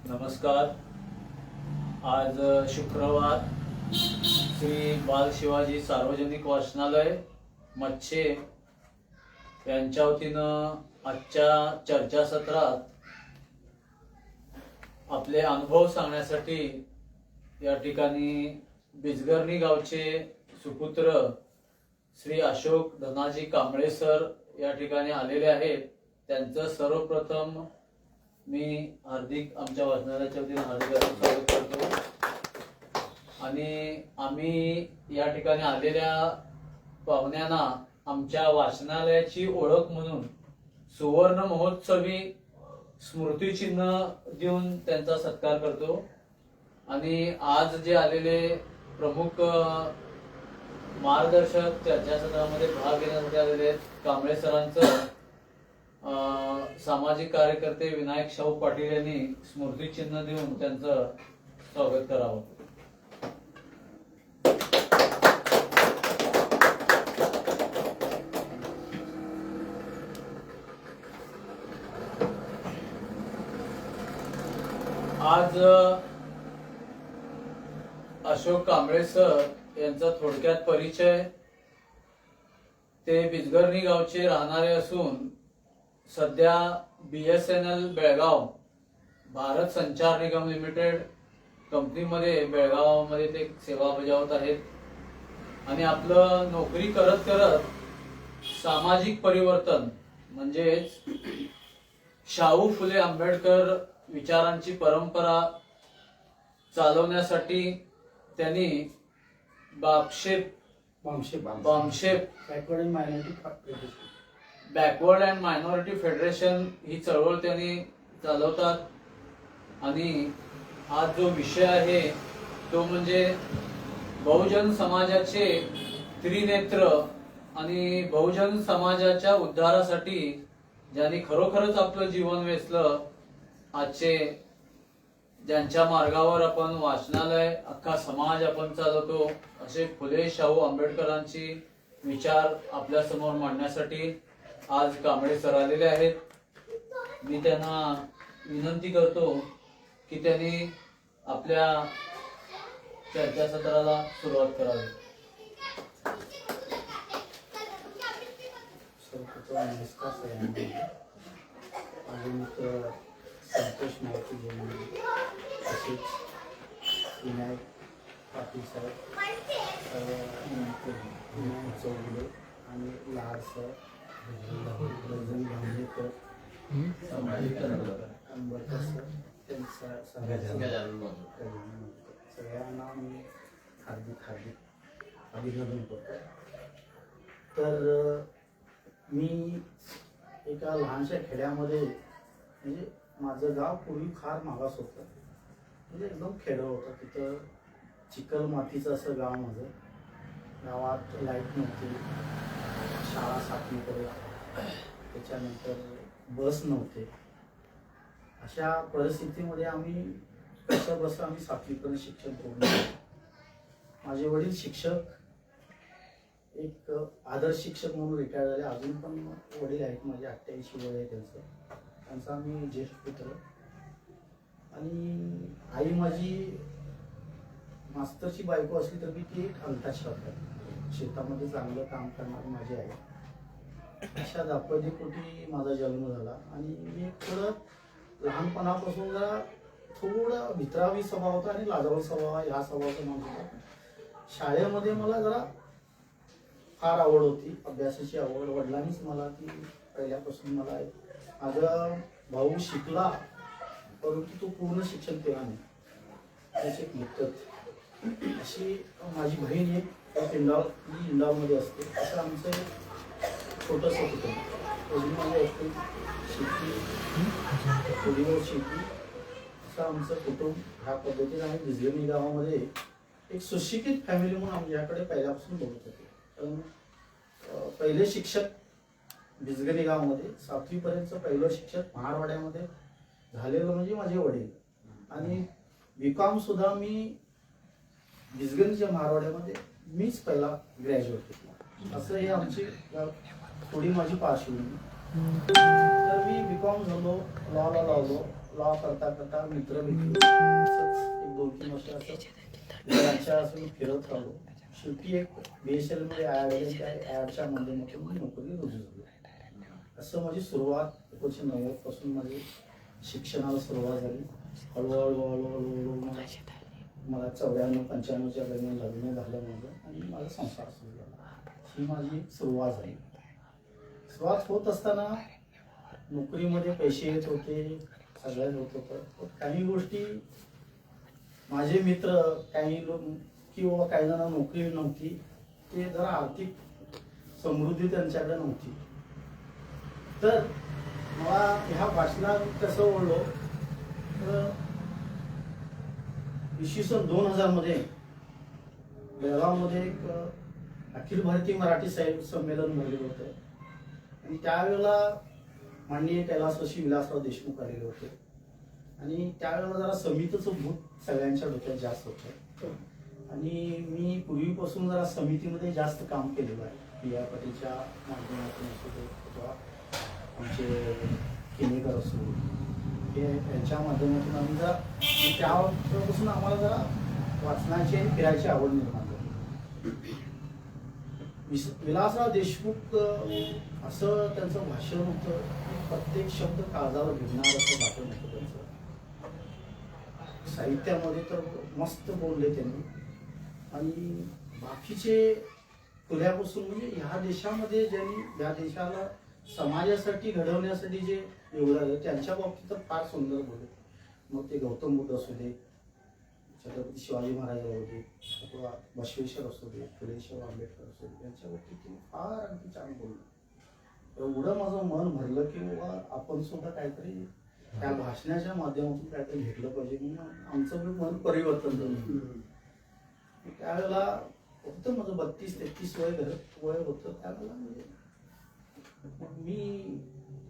नमस्कार. आज शुक्रवार श्री बाल शिवाजी सार्वजनिक वाचनालय मच्छे यांच्या वतीनं आजच्या चर्चासत्रात आपले अनुभव सांगण्यासाठी या ठिकाणी बिजगर्णी गावचे सुपुत्र श्री अशोक धनाजी कांबळे सर या ठिकाणी आलेले आहेत. त्यांचं सर्वप्रथम मी हार्दिक आमच्या वाचनालयाच्या वतीने हार्दिक स्वागत करतो. आणि आम्ही या ठिकाणी आलेल्या पाहुण्यांना आमच्या वाचनालयाची ओळख म्हणून सुवर्ण महोत्सवी स्मृतिचिन्ह देऊन त्यांचा सत्कार करतो. आणि आज जे आलेले प्रमुख मार्गदर्शक चर्चासत्रामध्ये भाग घेण्यासाठी आलेले आहेत कांबळे सरांचं सामाजिक कार्यकर्ते विनायक शाहू पाटील यांनी स्मृतिचिन्ह देऊन त्यांचं स्वागत करावं. आज अशोक कांबळे सर यांचा थोडक्यात परिचय. ते बिजगर्णी गावचे राहणारे असून सध्या BSNL बेळगाव भारत संचार निगम लिमिटेड कंपनीमध्ये बेळगावमध्ये ते सेवा बजावत आहेत. आणि आपलं नोकरी करत करत सामाजिक परिवर्तन म्हणजेच शाहू फुले आंबेडकर विचारांची परंपरा चालवण्यासाठी त्यांनी बॅकवर्ड अँड मायनॉरिटी फेडरेशन ही चळवळ त्यांनी चालवतात. आणि आज जो विषय आहे तो म्हणजे बहुजन समाजाचे त्रिनेत्र आणि बहुजन समाजाच्या उद्धारासाठी ज्यांनी खरोखरच आपलं जीवन वेचलं, आजचे ज्यांच्या मार्गावर आपण वाचनालय अख्खा समाज आपण चालवतो, असे फुले शाहू आंबेडकरांची विचार आपल्या समोर मांडण्यासाठी आज कांबळे सर आलेले आहेत. मी त्यांना विनंती करतो की त्यांनी आपल्या चर्चासत्राला सुरुवात करावी. संतोष माहिती विनायक पाटील साहेब, चौगुले आणि लाड सर, रजन भांडेकर, अंबरकर सर, सगळ्यांना मी हार्दिक अभिनंदन करतो. तर मी एका लहानशा खेड्यामध्ये, म्हणजे माझं गाव पूर्वी फार मागास होतं, म्हणजे एकदम खेडं होतं. तिथं चिखल मातीचं असं गाव माझं. गावात लाईट नव्हती, शाळा 7वीपर्यंत, त्याच्यानंतर बस नव्हते. अशा परिस्थितीमध्ये आम्ही कसं आम्ही 7वीपर्यंत शिक्षण पूर्ण केलं. माझे वडील शिक्षक, एक आदर्श शिक्षक म्हणून रिटायर झाले. अजून पण वडील आहेत, माझे 88 वय आहे त्यांचा मी ज्येष्ठ पुत्र. आणि आई माझी मास्तरची बायको असली तर मी ती एक अंगठा छापतात, शेतामध्ये चांगलं काम करणारी माझी आई. अशा दापत्यापोटी माझा जन्म झाला. आणि मी थोडं लहानपणापासून जरा थोडा भित्रावी स्वभाव होता आणि लाजाळू स्वभाव, ह्या स्वभावाचा माणूस होता. शाळेमध्ये मला जरा फार आवड होती, अभ्यासाची आवड. वडिलांनीच मला ती पहिल्यापासून, मला माझा भाऊ शिकला परंतु तो पूर्ण शिक्षण केला नाही, त्याची एक मुक्तत. अशी माझी बहीण एक इंदावमध्ये असते. असं आमचं छोटंसं कुटुंब. माझ्या एकटी शेती, थोडीवर शेती, असं आमचं कुटुंब ह्या पद्धतीने आम्ही बिजगर्णी गावामध्ये एक सुशिक्षित फॅमिली म्हणून आमच्याकडे पहिल्यापासून बघत होते. कारण पहिले शिक्षक बिजगर्णी गावामध्ये 7वीपर्यंतचं पहिलं शिक्षक महारवाड्यामध्ये झालेलं म्हणजे माझे वडील. आणि BCom सुद्धा मी बिजगर्णीच्या महारवाड्यामध्ये मीच पहिला ग्रॅज्युएट होतो. असं हे आमची थोडी माझी पार्श्वभूमी. तर मी बीकॉम झालो, लॉला लावलो. लॉ करता करता मित्र भेटले. असंच एक 2-3 वर्ष असं मित्रांच्या असं फिरत राहिलो. शेवटी एक BSL मध्ये ऍड आली. त्या ऍडच्या माध्यमातून मी नोकरी रुजू झालो. असं माझी सुरुवात 1990 पासून माझी शिक्षणाला सुरुवात झाली. हळूहळू मला 94-95च्या दरम्यान लग्न झालं माझं आणि माझा संसार सुरू झाला. ही माझी सुरुवात झाली. सुरुवात होत असताना नोकरीमध्ये पैसे येत होते, सगळं होत होतं. पण काही गोष्टी माझे मित्र, काही लोक किंवा काही जण नोकरी नव्हती, ते जरा आर्थिक समृद्धी त्यांच्याकडे नव्हती. तर मला ह्या भाषणात कसं ओढलो तर इसवी सन 2000 मध्ये बेळगावमध्ये एक अखिल भारतीय मराठी साहित्य संमेलन भरलेलं होतं आणि त्यावेळेला माननीय कैलासवासी विलासराव देशमुख आलेले होते आणि त्यावेळेला जरा समितीचं भूत सगळ्यांच्या डोक्यात जास्त होतं आणि मी पूर्वीपासून जरा समितीमध्ये जास्त काम केलेलं आहे. PI पाटीलच्या माध्यमातून असू दे किंवा आमचे केनेकर असो हे यांच्या माध्यमातून आम्ही जरा त्यापासून आम्हाला जरा वाचनाची आणि फिरायची आवड निर्माण झाली. विलासराव देशमुख असं त्यांचं भाषण होतं की प्रत्येक शब्द काळजाला भिडणार असं भाषण होतं त्यांचं. साहित्यामध्ये तर मस्त बोलले त्यांनी आणि बाकीचे खुल्यापासून म्हणजे ह्या देशामध्ये ज्यांनी या देशाला समाजासाठी घडवण्यासाठी जे योगदान त्यांच्या बाबतीत तर फार सुंदर बोलले. मग ते गौतम बुद्ध असू दे, छत्रपती शिवाजी महाराज असू दे किंवा बसवेश्वर असू दे, फुलेश्वर आंबेडकर असू दे, यांच्या बाबतीत ते फार अगदी छान बोलले. एवढं माझं मन भरलं की बाबा आपण सुद्धा काहीतरी त्या भाषणाच्या माध्यमातून काहीतरी घेतलं पाहिजे म्हणून आमचं मन परिवर्तन झालं. त्यावेळेला होतं माझं 32-33 वय होतं त्यावेळेला. म्हणजे मी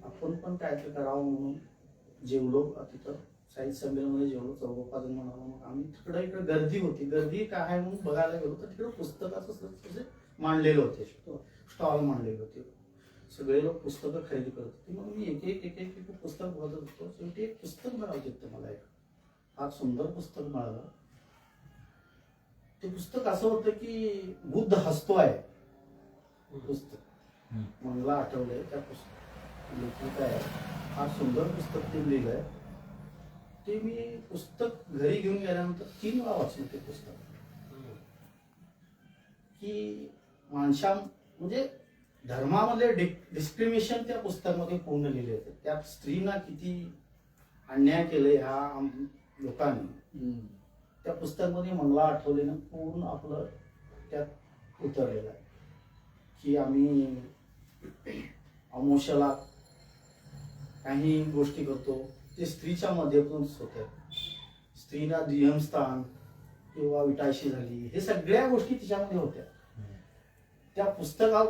आपण पण काहीतरी करावं म्हणून जेवलो तिथं साहित्य संमेलनामध्ये जेवलो. 4-5 जण म्हणाला. मग आम्ही तिकडे इकडे गर्दी होती. गर्दी काय आहे म्हणून बघायला गेलो तर तिकडे पुस्तकाचं मांडलेले होते, स्टॉल मांडलेले होते. सगळे लोक पुस्तकं खरेदी करत होते. मग मी एक एक पुस्तक बघत होतो. शेवटी एक पुस्तक मिळालं तिथं मला. एक फार सुंदर पुस्तक मिळालं. ते पुस्तक असं होतं की बुद्ध हसतोय पुस्तक. मला आठवलंय त्या पुस्तक लेखक आहे, फार सुंदर पुस्तक ते लिहिलंय. ते मी पुस्तक घरी घेऊन गेल्यानंतर 3 वेळा वाचलं ते पुस्तक. की माणसा म्हणजे धर्मामधले डिस्क्रिमिनेशन त्या पुस्तकामध्ये पूर्ण लिहिले होते. त्यात स्त्रीना किती अन्याय केले ह्या लोकांनी त्या पुस्तकामध्ये मला आठवलेलं पूर्ण आपलं त्यात उतरलेलं आहे. की आम्ही अमावस्याला काही गोष्टी करतो ते स्त्रीच्या माध्यमातूनच होत्या. स्त्रीला दिहमस्थान किंवा विटायशी झाली, हे सगळ्या गोष्टी तिच्यामध्ये होत्या. त्या पुस्तकात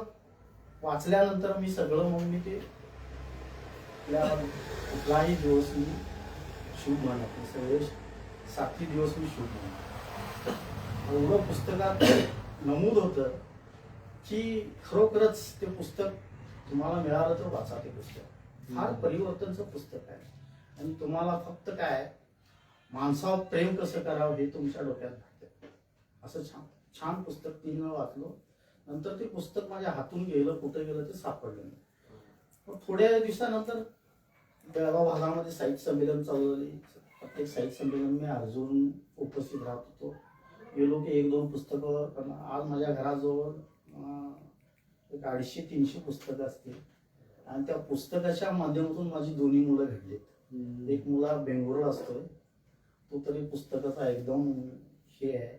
वाचल्यानंतर मी सगळं मग मी ते कुठलाही दिवस मी शुभ म्हणत नाही, सगळे 7 दिवस मी शुभ म्हणतो. एवढं पुस्तकात नमूद होतं की खरोखरच ते पुस्तक तुम्हाला मिळालं तर वाचा. ते पुस्तक फार परिवर्तनचं पुस्तक आहे आणि तुम्हाला फक्त काय माणसावर प्रेम कसं करावं हे तुमच्या डोक्यात घालतं. असं छान पुस्तक 3 वेळा वाचलो. नंतर ते पुस्तक माझ्या हातून गेलं, कुठं गेलं ते सापडलं नाही. पण थोड्या दिवसानंतर बेळगाव भागामध्ये साहित्य संमेलन चालू झाली. प्रत्येक साहित्य संमेलन मी अर्जुन उपस्थित राहत होतो. गेलो की 1-2 पुस्तकं. आज माझ्या घराजवळ एक 250-300 पुस्तकं असतील आणि त्या पुस्तकाच्या माध्यमातून माझी 2 मुलं घडलीत. एक मुला बेंगलोरला असतोय, तो तरी पुस्तकाचा एकदम हे आहे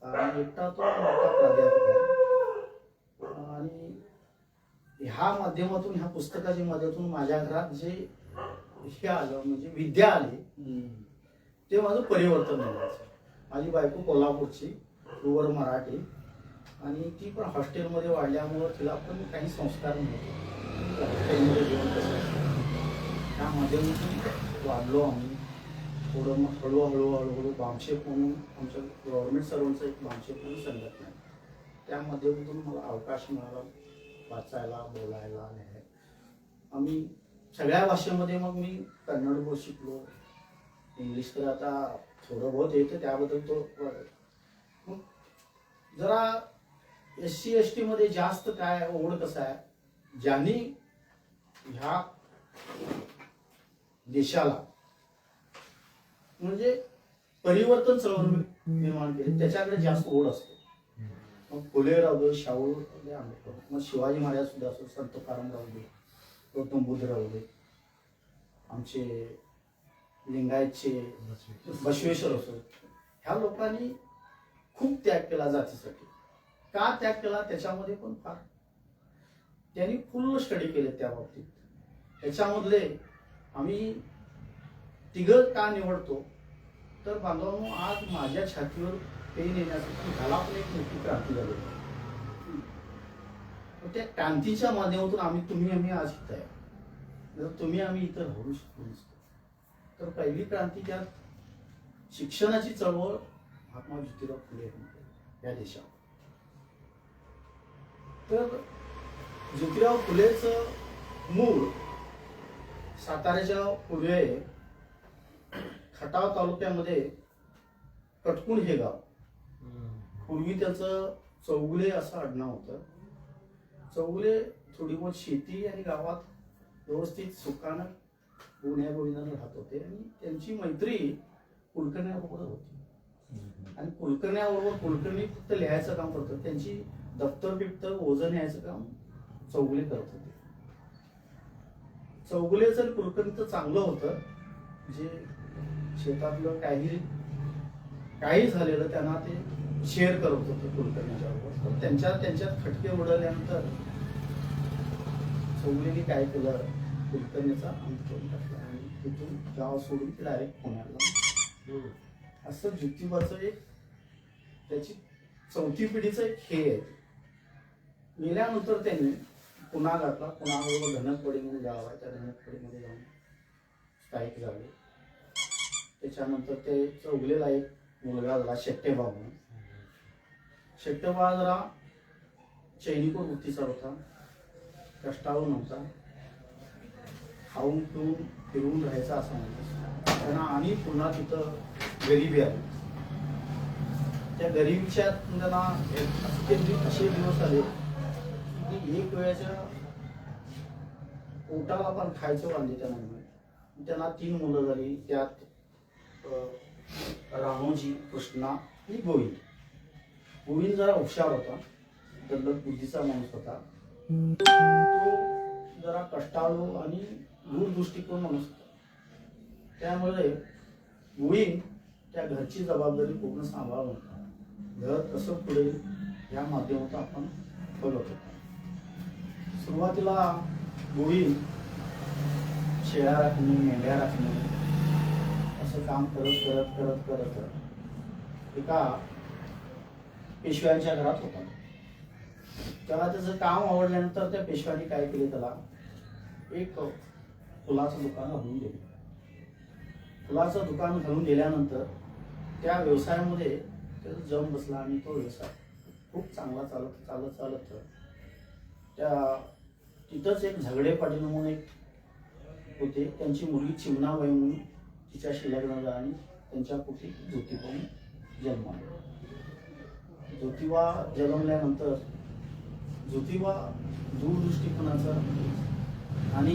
आणि एकटा तो मोठा प्राध्यापक आहे. आणि ह्या माध्यमातून ह्या पुस्तकाच्या माध्यमातून माझ्या घरात जे हे आलं म्हणजे विद्या आली ते माझं परिवर्तन झालं. माझी बायको कोल्हापूरची, प्युअर मराठी आणि ती पण हॉस्टेलमध्ये वाढल्यामुळं तिला पण काही संस्कार नव्हते. हॉस्टेलमध्ये जेवण कसं त्या माध्यमातून वाढलो आम्ही. थोडं मग हळूहळू बामशेप म्हणून आमच्या गव्हर्नमेंट सर्वंटचं एक बामशेप म्हणून संघटना आहे. त्या माध्यमातून मला अवकाश मिळाला वाचायला, बोलायला, लिहायला. आम्ही सगळ्या भाषेमध्ये मग मी कन्नड बोल शिकलो, इंग्लिश तर आता थोडं बहुत येतं त्याबद्दल तो मग जरा SC ST मध्ये जास्त काय ओढ कसं आहे, ज्यांनी ह्या देशाला म्हणजे परिवर्तन चळवळ निर्माण केले त्याच्याकडे जास्त ओढ असते. मग फुले राहू दे, शाहू राहू दे, आंबेडकर, मग शिवाजी महाराज सुद्धा असो, संत तुकाराम राहू दे, गौतम बुद्ध राहू दे, आमचे लिंगायतचे बसवेश्वर असो, ह्या लोकांनी खूप त्याग केला जातीसाठी. का त्याग केला त्याच्यामध्ये पण फार त्यांनी फुल स्टडी केले त्या बाबतीत. त्याच्यामधले आम्ही तिघं का निवडतो तर बांधवांनो, आज माझ्या छातीवर पेन येण्यासाठी ह्याला पण एक मोठी क्रांती झाली. त्या क्रांतीच्या माध्यमातून आम्ही आज इथं आहे. जर तुम्ही आम्ही इथं राहू शकलो नसतो तर पहिली क्रांती त्यात शिक्षणाची चळवळ महात्मा ज्योतिराव फुले या देशावर. तर ज्योतिराव फुलेचं मूळ साताऱ्याच्या पूर्वे खटाव तालुक्यामध्ये कटकुण हे गाव. पूर्वी त्याचं चौगुले असं आडनाव होतं. चौगुले थोडी बहुत शेती आणि गावात व्यवस्थित सुखानं गुण्यागोविंदानं राहत होते आणि त्यांची मैत्री कुलकर्ण्याबरोबर होती. आणि कुलकर्णी फक्त लिहायचं काम करतात, त्यांची दप्तर बिप्तर ओझं न्यायचं काम चौगुले करत होते. चौगुलेचं आणि कुलकर्णीचं चांगलं होतं, जे शेतातलं काही झालेलं त्यांना ते शेअर करत होते कुलकर्णीच्या बरोबर. त्यांच्यात खटके उडवल्यानंतर चौगुलेने काय केलं, कुलकर्णीचा अंत करून टाकला आणि तिथून गाव सोडून ते डायरेक्ट पुण्याला. असं ज्योतिबाचं एक त्याची चौथी पिढीचं एक हे आहे. गेल्यानंतर त्यांनी पुन्हा घातला. पुण्याबरोबर धनकवडी म्हणून गाव आहे, त्या धनकवडीमध्ये जाऊन स्थायिक झाले. त्याच्यानंतर ते चौगुलेला एक मुलगा झाला शेट्टेबा म्हणून. शेट्टेबा जरा चैनिकोर वृत्तीचा होता, कष्टाळू नव्हता, खाऊन पिऊन फिरून राहायचा असं म्हणतात त्यांना. आणि पुन्हा तिथं गरिबी आली. त्या गरिबीच्या त्यांना असे दिवस आले की एक वेळेच्या पोटाला पण खायचं वाढले त्यांना. त्यांना 3 मुलं झाली, त्यात रामोजी, कृष्णा आणि गोविंद. गोविंद जरा हुशार होता, दल्लक बुद्धीचा माणूस होता. तो जरा कष्टाळू आणि दूरदृष्टिकोन माणूस होता. त्यामुळे गोविंद त्या घरची जबाबदारी पूर्ण सांभाळून घर कसं पुढे या माध्यमातून आपण बोलत होतो. सुरुवातीला गोविंद शेळ्या राखणे, मेंढ्या राखणे असं काम करत एका पेशव्यांच्या घरात होता. त्याला त्याचं काम आवडल्यानंतर त्या पेशव्याने काय केले, त्याला एक फुलाचं दुकान घालून दिले. फुलाचं दुकान घालून दिल्यानंतर त्या व्यवसायामध्ये त्याचा जम बसला आणि तो व्यवसाय खूप चांगला चालत त्या तिथंच एक झगडे पाटील म्हणून एक होते, त्यांची मुलगी चिमणाबाई म्हणून तिच्याशी लग्न झालं आणि त्यांच्या पोटी ज्योतिबा जन्माला. ज्योतिबा जन्मल्यानंतर ज्योतिबा दूरदृष्टिकोनाचा आणि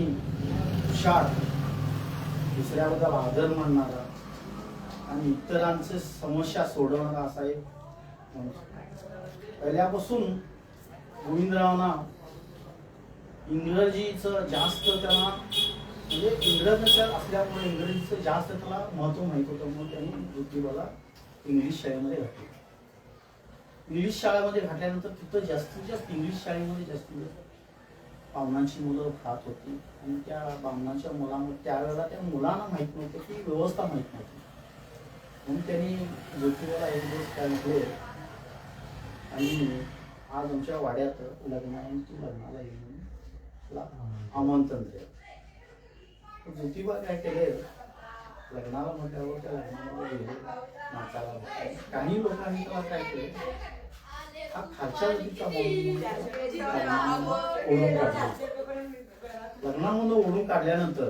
हुशार, दुसऱ्याबद्दल आदर मानणारा आणि इतरांचे समस्या सोडवणारा असा एक माणूस. पहिल्यापासून गोविंदरावांना इंग्रजीचं जास्त त्यांना म्हणजे इंग्रजांच्या असल्यामुळे इंग्रजीचं जास्त त्याला महत्व माहित होतं, म्हणून त्यांनी ज्योतिबाला इंग्लिश शाळेमध्ये घातले. इंग्लिश शाळेमध्ये घातल्यानंतर तिथं जास्तीत जास्त इंग्लिश शाळेमध्ये जास्तीत जास्त बामणांची मुलं राहत होती आणि त्या बामणांच्या मुलांमध्ये त्यावेळेला त्या मुलांना माहीत नव्हतं की व्यवस्था माहीत नव्हती. म्हणून त्यांनी ज्योतिबाला एक दिवस काय म्हटले, आणि आज आमच्या वाड्यात लग्न आहे, तू लग्नाला येईल म्हणून तुला आमंत्रण दिलं. ज्योतिबा काय केले, लग्नाला म्हटल्यावर त्या लग्नाला गेले नाचायला. काही लोकांनी त्याला काय केले, हा खालच्या नदीचा ओढून काढला लग्नामधून ओढून काढल्यानंतर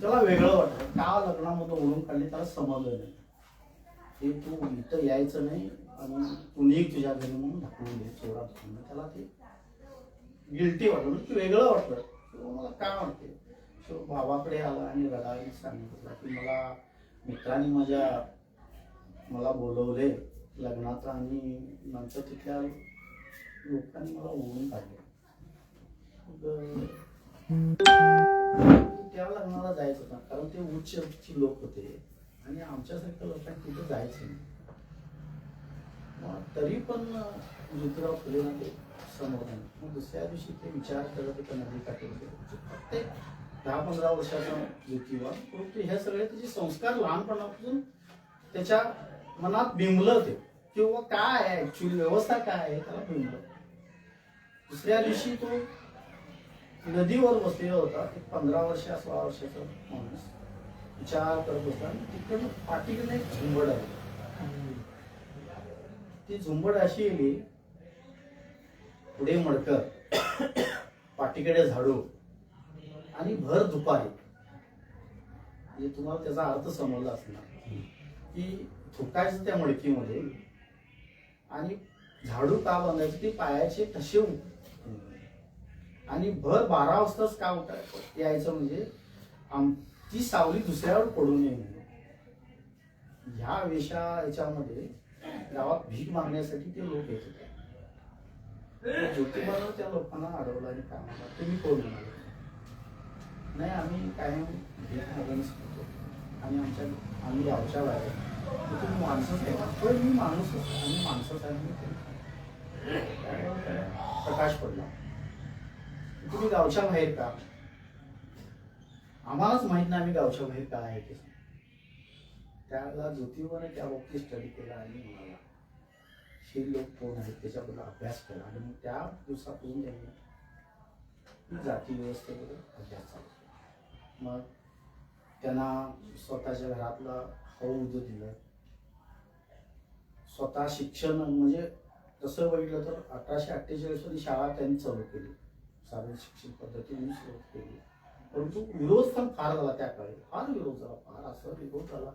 त्याला वेगळं वाटलं. का लग्नामधून ओढून काढले त्याला समजलं नाही. ते तू इथं यायचं नाही आणि कुणीही तुझ्या घरी म्हणून ढकलून दे चोरा ढकलून. त्याला ते गिल्टी वाटलं, ते वेगळं वाटलं. मला काय वाटते, बाबाकडे आला आणि रडायला सांगितलं की मित्रांनी मला बोलवले लग्नात आणि नंतर तिथल्या लोकांनी मला ओढून काढले. त्या लग्नाला जायचं होतं कारण ते उच्च लोक होते आणि आमच्यासारख्या लोकांनी तिथे जायचं नाही. मग तरी पण ज्योतिराव फुलेंना ते समोर नाही. मग दुसऱ्या दिवशी ते विचार करत होते नदीकाठी वगैरे. 10-15 वर्षाचा ज्योतिबा, परंतु ह्या सगळे त्याचे संस्कार लहानपणापासून त्याच्या मनात बिंबलं ते किंवा काय आहे ऍक्च्युअली व्यवस्था काय आहे त्याला बिंबलं. दुसऱ्या दिवशी तो नदीवर बसलेला होता. 15-16 वर्षाचा माणूस विचार करत होता आणि तिकडून पाठीकडे एक झुंबड आली. ती झुंबड अशी येली, पुढे मडकर, पाठीकडे झाडू आणि भर दुपारी. म्हणजे तुम्हाला त्याचा अर्थ समजला असणार की थुकायचं त्या मडकीमध्ये आणि झाडू का बांधायचे ते पायाचे ठसे आणि भर 12 वाजताच का यायचं म्हणजे ती सावली दुसऱ्यावर पडू नये म्हणून. ह्या याच्यामध्ये गावात भीक मागण्यासाठी ते लोक येत होते. ज्योतिबानं त्या लोकांना अडवलं आणि काय म्हणला, तुम्ही कोण म्हणाले? नाही, आम्ही कायम भीक मागून शिकतो आणि आम्ही गावच्या बाहेर. तुम्ही माणसंच आहे का? पण मी माणूसच, आम्ही माणसंच आहे. प्रकाश पडला, तुम्ही गावच्या बाहेर का? आम्हालाच माहित नाही आम्ही गावच्या बाहेर का आहे ते. त्याला ज्योतिबाने त्या बाबतीत स्टडी केला आणि म्हणाला हे लोक कोण आहेत त्याच्याबद्दल अभ्यास केला आणि मग त्या दिवसापासून त्यांनी जाती व्यवस्थेबद्दल अभ्यास चालू केला. मग त्यांना स्वतःच्या घरातला हौद दिलं. स्वतः शिक्षण म्हणजे तसं बघितलं तर 1848 मध्ये शाळा त्यांनी चालू केली. सार्वजनिक शिक्षण पद्धतीने सुरू केली. परंतु विरोध पण फार झाला त्या काळी. फार विरोध झाला. फार असा विरोध झाला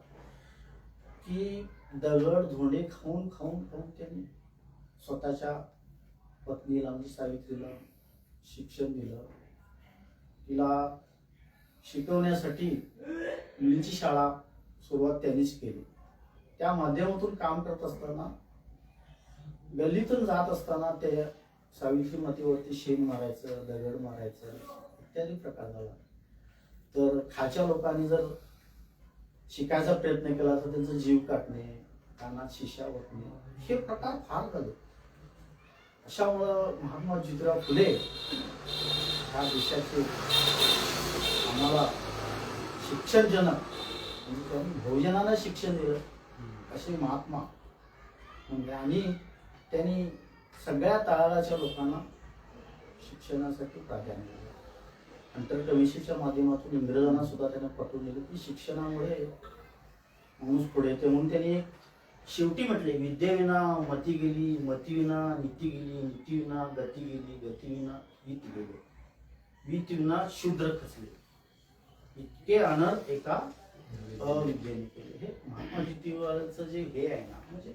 की दगड धोंडे खाऊन खाऊन खाऊन त्यांनी स्वतःच्या पत्नीला म्हणजे सावित्रीला शिक्षण दिलं. तिला शिकवण्यासाठी मुलींची शाळा सुरुवात त्यांनीच केली. त्या माध्यमातून काम करत असताना गल्लीतून जात असताना ते सावित्री मातेवरती शेण मारायचं, दगड मारायचं इत्यादी प्रकार झाला. तर खालच्या लोकांनी जर शिकायचा प्रयत्न केला तर त्यांचा जीव काटणे, कानात शिशा ओतणे हे प्रकार फार झाले. अशामुळं महात्मा ज्योतिराव फुले ह्या देशाचे आम्हाला शिक्षणजनक म्हणजे त्यांनी बहुजनांना शिक्षण दिलं असे महात्मा म्हणजे. आणि त्यांनी सगळ्या तळागाळाच्या लोकांना शिक्षणासाठी प्राधान्य दिलं. हंटर कमिशनच्या माध्यमातून इंग्रजांना सुद्धा त्यांना पटवून दिलं की शिक्षणामुळे माणूस पुढे येते. म्हणून त्यांनी शेवटी म्हटले विद्येविना मती गेली, मतीविना नीती गेली, नीतीविना गती गेली, गतीविना वीत गेले, वीतविना शूद्र खचले, इतके अनर्थ एका अविद्येने केले. हे महात्मा ज्योतिबाचं जे हे आहे ना, म्हणजे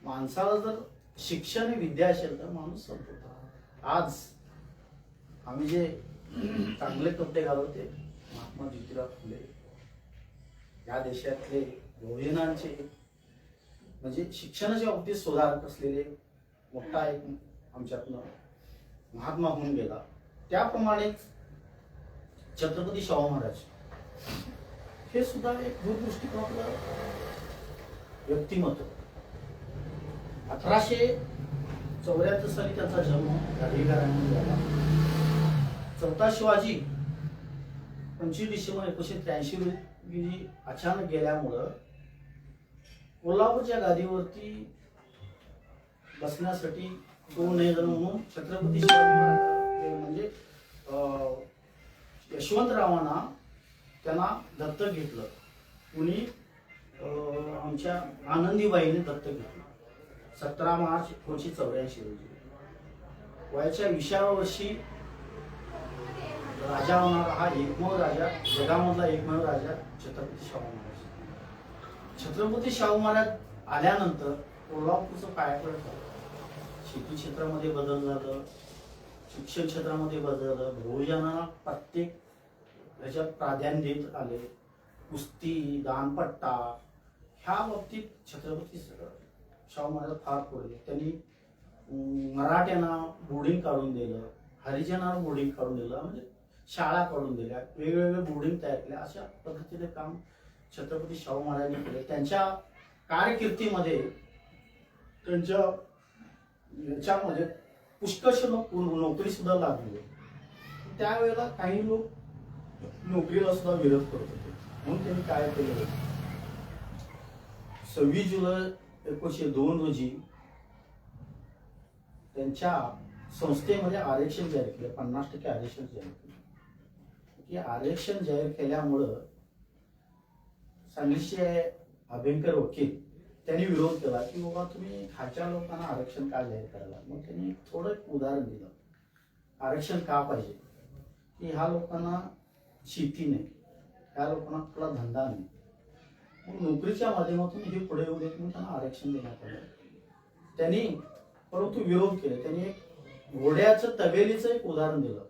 माणसाला जर शिक्षण विद्या असेल तर माणूस संपतो. आज आम्ही जे चांगले कपडे घालवते महात्मा ज्योतिराव फुले या देशातले बहुजनांचे म्हणजे शिक्षणाच्या बाबतीत सुधारक असलेले मोठा एक आमच्यातनं महात्मा होऊन गेला. त्याप्रमाणेच छत्रपती शाहू महाराज हे सुद्धा एक दूरदृष्टीकोनातलं व्यक्तिमत्व. 1874 साली त्यांचा जन्म गाडगेकरांनी झाला. चौथा शिवाजी 25 डिसेंबर 1983 रोजी अचानक गेल्यामुळं कोल्हापूरच्या गादीवरती बसण्यासाठी कोण नाही जण म्हणून छत्रपती शिवाजी म्हणजे यशवंतरावांना त्यांना दत्तक घेतलं. कुणी आमच्या आनंदीबाईने दत्तक घेतलं 17 मार्च 1984 रोजी. वयाच्या 20व्या वर्षी राजा होणारा हा एकमेव राजा, जगामधला एकमेव राजा छत्रपती शाहू महाराज. छत्रपती शाहू महाराज आल्यानंतर कोल्हापूरचं कायापालट झालं. शेती क्षेत्रामध्ये बदल झालं, शिक्षण क्षेत्रामध्ये बदल झालं, बहुजनांना प्रत्येक ह्याच्यात प्राधान्य देत आले. कुस्ती, दानपट्टा ह्या बाबतीत छत्रपती शाहू महाराज फार पुढे. त्यांनी मराठ्यांना बोर्डिंग काढून दिलं, हरिजनांना बोर्डिंग काढून दिलं, म्हणजे शाळा काढून दिल्या, वेगवेगळे बोर्डिंग तयार केल्या. अशा पद्धतीने काम छत्रपती शाहू महाराजांनी केले. त्यांच्या कारकिर्दीमध्ये त्यांच्या याच्यामध्ये पुष्कळ नोकरी सुद्धा लागली. त्यावेळेला काही लोक नोकरीला सुद्धा विरोध करत होते. म्हणून त्यांनी काय केलं, 26 जुलै 1902 रोजी त्यांच्या संस्थेमध्ये आरक्षण जाहीर केलं. 50% आरक्षण जाहीर केलं. की आरक्षण जाहीर केल्यामुळं सांगलीचे अभ्यंकर वकील त्यांनी विरोध केला की बाबा तुम्ही खालच्या लोकांना आरक्षण का जाहीर करायला. मग त्यांनी थोडं एक उदाहरण दिलं, आरक्षण का पाहिजे की ह्या लोकांना शेती नाही, ह्या लोकांना कुठला धंदा नाही, मग नोकरीच्या माध्यमातून हे पुढे येऊ देत म्हणून त्यांना आरक्षण देण्यात आलं. त्यांनी परंतु विरोध केले. त्यांनी एक घोड्याचं तबेलीचं एक उदाहरण दिलं.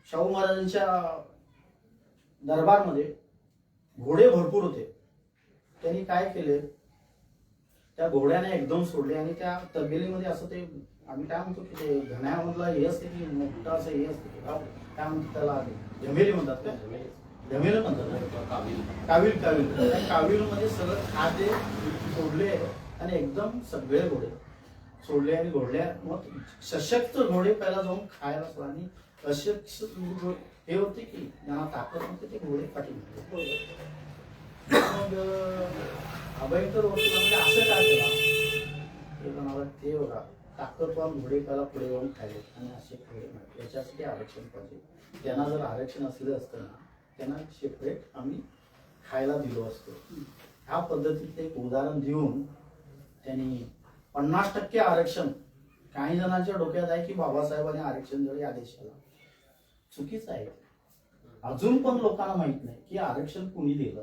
शाहू महाराजांच्या दरबारमध्ये घोडे भरपूर होते. त्यांनी काय केले, त्या घोड्याने एकदम सोडले आणि त्या तबेलीमध्ये असं ते आम्ही काय म्हणतो की ते घण्यामधला हे असते की मोठं असं हे असते की काय म्हणतात त्याला, झमेली म्हणतात का, झमेल म्हणतात, काविल काविल. त्या काविलमध्ये सगळं खाद्य सोडले आणि एकदम सगळे घोडे सोडले आणि घोडल्या. मग सशक्त घोडे पहिला जाऊन खायला सुरू आणि अशक्त हे होते की ज्यांना ताकद नव्हते ते घोडे पाठी. मग अभयंकर वकिलांनी असं काय केला, ते बघा ताकदवान घोडे त्याला पुढे जाऊन खायले आणि असे घोडे मिळाले, याच्यासाठी आरक्षण पाहिजे. त्यांना जर आरक्षण असलं असतं ना त्यांना सेपरेट आम्ही खायला दिलो असतो. ह्या पद्धतीत एक उदाहरण देऊन त्यांनी 50% आरक्षण. काही जणांच्या डोक्यात आहे की बाबासाहेबांनी आरक्षण दिलं या देशाला, चुकीचं आहे. अजून पण लोकांना माहित नाही की आरक्षण कुणी दिलं.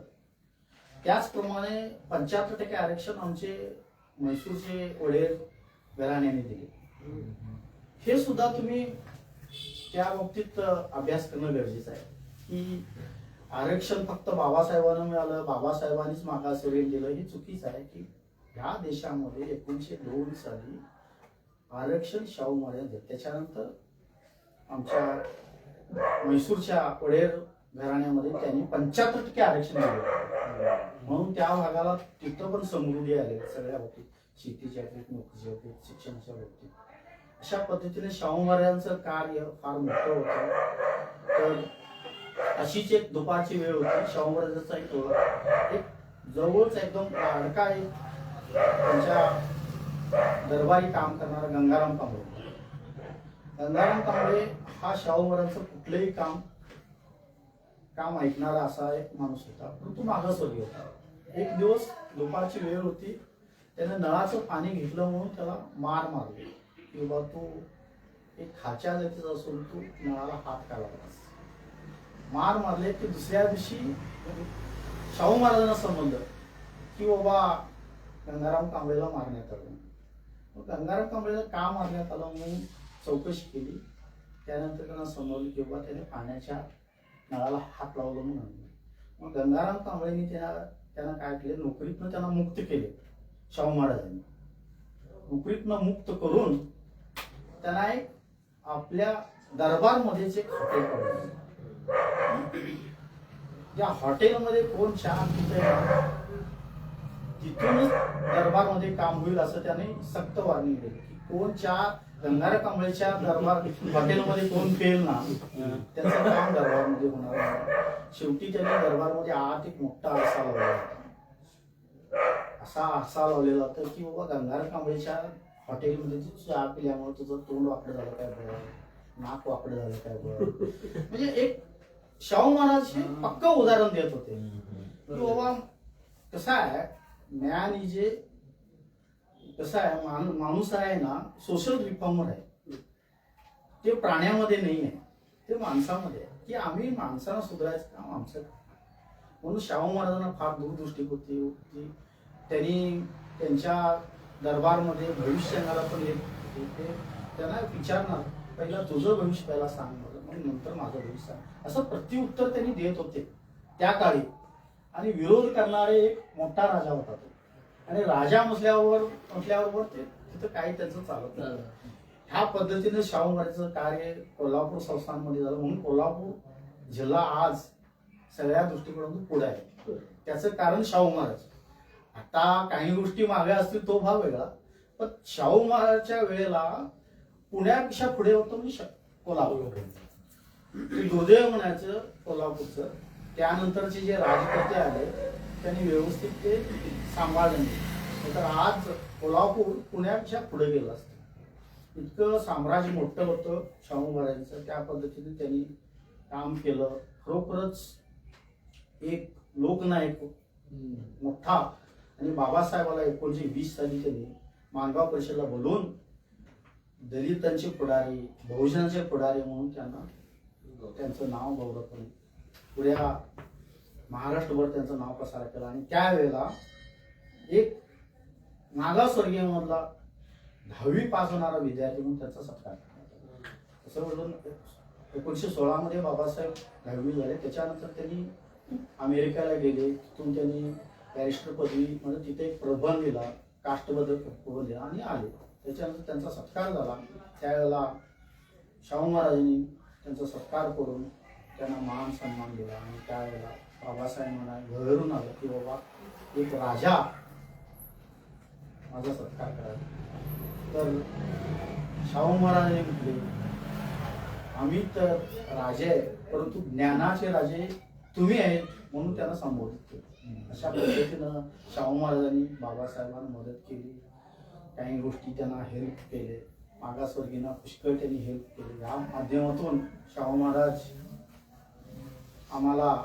त्याचप्रमाणे 75% आरक्षण आमचे म्हैसूरचे वडेर घराण्याने दिले. हे सुद्धा तुम्ही त्या बाबतीत अभ्यास करणं गरजेचं आहे की आरक्षण फक्त बाबासाहेबांना मिळालं, बाबासाहेबांनीच मागासवर्गीय दिलं, हे चुकीचं आहे. की ह्या देशामध्ये 1902 साली आरक्षण शाहू महाराज दिले. त्याच्यानंतर आमच्या म्हैसूरच्या वडेर घराण्यामध्ये त्यांनी 75% आरक्षण दिलं. म्हणून त्या भागाला तिथं पण समृद्धी आली सगळ्या बाबतीत, शेतीच्या बाबतीत, नोकरीच्या बाबतीत, शिक्षणाच्या बाबतीत. अशा पद्धतीने शाहू महाराजांचं कार्य फार मोठं होतं. तर अशीच एक दुपारची वेळ होती. शाहू महाराजांचा एक जवळच एकदम लाडका एक त्यांच्या दरबारी काम करणारा गंगाराम कांबळे. गंगाराम कांबळे हा शाहू महाराजांचं कुठलंही काम ऐकणारा असा एक माणूस होता, परंतु मागासवर्गीय होता. एक दिवस दुपारची वेळ होती, त्याने नळाचं पाणी घेतलं म्हणून त्याला मार मारली की बाबा तू एक खाच्या जातीचा असून तू नळाला हात का लावलास. मार मारले की दुसऱ्या दिवशी शाहू महाराजांना संबंध की बाबा गंगाराम कांबळेला मारण्यात आलं. मग गंगाराम कांबळेला का मारण्यात आलं म्हणून चौकशी केली. त्यानंतर त्यांना समजलं की बाबा त्याने पाण्याच्या नळाला हात लावलं म्हणून. मग गंगाराम कांबळेंनी त्यांना काय केले, नोकरीतनं त्यांना मुक्त केले. शाहू महाराजांनी नोकरीतनं मुक्त करून त्यांना एक आपल्या दरबारमध्येच एक हॉटेल काढलं. ज्या हॉटेलमध्ये कोण चहा पितंय तिथूनच दरबारमध्ये काम होईल असं त्याने सक्त वागणी केली की कोण चहा गंगाराम कांबळेच्या दरबार हॉटेलमध्ये कोण पेल ना त्याचं काम दरबारमध्ये होणार नाही. शेवटी त्यांनी दरबारमध्ये आत एक मोठा आरसा लावला होता. असा आरसा लावलेला होता की बाबा गंगाराम कांबळेच्या हॉटेलमध्ये चहा पिल्यामुळे तुझं तोंड वाकडं झालं काय बरं, नाक वाकडं झालं काय बरं. म्हणजे एक शाहू महाराज हे पक्क उदाहरण देत होते की बाबा कसं आहे ज्ञान ही जे कसं आहे माणूस आहे ना सोशल रिफॉर्मर आहे. ते प्राण्यामध्ये नाही आहे, ते माणसामध्ये आहे की आम्ही माणसाला सुधारायचं काम आमचं. म्हणून शाहू महाराजांना फार दूरदृष्टी होती. त्यांनी त्यांच्या दरबारमध्ये भविष्यकाला पण येत होते. ते त्यांना विचारणार, पहिला तुझं भविष्य पहिला सांग मला, मग नंतर माझं भविष्य सांग, असं प्रत्युत्तर त्यांनी देत होते त्या काळी. आणि विरोध करणारे एक मोठा राजा होता तो. आणि राजा म्हटल्यावर ते तिथं काही त्यांचं चालत नाही. ह्या पद्धतीने शाहू महाराजांचं कार्य कोल्हापूर संस्थानमध्ये झालं. म्हणून कोल्हापूर जिल्हा आज सगळ्या दृष्टिकोनातून पुढे आहे. त्याचं कारण शाहू महाराज. आता काही गोष्टी मागे असतील तो भाग वेगळा, पण शाहू महाराजच्या वेळेला पुण्यापेक्षा पुढे होतं म्हणजे कोल्हापूर. दुर्दैव म्हणायचं कोल्हापूरचं. त्यानंतरचे जे राजकर्ते आले त्यांनी व्यवस्थित ते सांभाळले नाही, तर आज कोल्हापूर पुण्यापेक्षा पुढे गेलं असतं. इतकं साम्राज्य मोठं होतं शाहू महाराजांचं. त्या पद्धतीने त्यांनी काम केलं. खरोखरच एक लोकनायक मोठा. आणि बाबासाहेबाला 1920 साली त्यांनी माणगाव परिषदेला बोलवून दलितांचे पुढारी, बहुजनांचे पुढारी म्हणून त्यांना त्यांचं नाव गौरव पुऱ्या महाराष्ट्रभर त्यांचं नाव प्रसार केला. आणि त्यावेळेला एक मागासवर्गीय मधला 10वी पास होणारा विद्यार्थी म्हणून त्याचा सत्कार केला. असं बोलून 1916 मध्ये बाबासाहेब 10वी झाले. त्याच्यानंतर त्यांनी अमेरिकेला गेले. तिथून त्यांनी बॅरिस्टर पदवी म्हणजे तिथे एक प्रबंध लिहिला, कास्टबद्दल प्रबंध लिहिला आणि आले. त्याच्यानंतर त्यांचा सत्कार झाला. त्यावेळेला शाहू महाराजांनी त्यांचा सत्कार करून त्यांना मान सन्मान दिला. आणि त्यावेळेला बाबासाहेब म्हणा घरून आलं की बाबा एक राजा माझा सत्कार करायचा. तर शाहू महाराजांनी म्हटले आम्ही तर राजे आहेत, परंतु ज्ञानाचे राजे तुम्ही आहेत, म्हणून त्यांना संबोधित केलं. अशा पद्धतीनं शाहू महाराजांनी बाबासाहेबांना मदत केली. काही गोष्टी त्यांना हेल्प केले. मागासवर्गीयांना पुष्कळ त्यांनी हेल्प केली. या माध्यमातून शाहू महाराज आम्हाला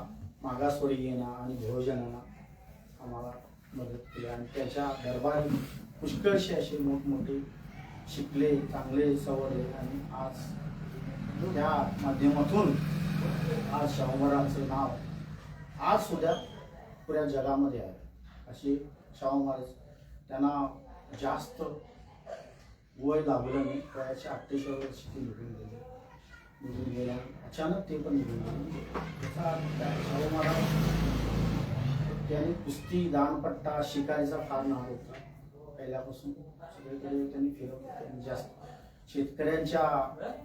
मागासवर्गीयांना आणि बहुजनांना आम्हाला मदत केली. आणि त्याच्या दरबारी पुष्कळसे असे मोठमोठे शिकले, चांगले सवरले. आणि आज त्या माध्यमातून आज शाहू महाराजांचं नाव आज सुद्धा पुऱ्या जगामध्ये आहे. असे शाहू महाराज. त्यांना जास्त वय लागलं नाही. वयाच्या 48 वर्षी ते निघून गेल्या. अचानक ते पण निघून गेले. त्याचा शाहू महाराज त्यांनी कुस्ती, दानपट्टा, शिकारीचा फार नाव होता. पहिल्यापासून सगळीकडे त्यांनी फिरवलं. जास्त शेतकऱ्यांच्या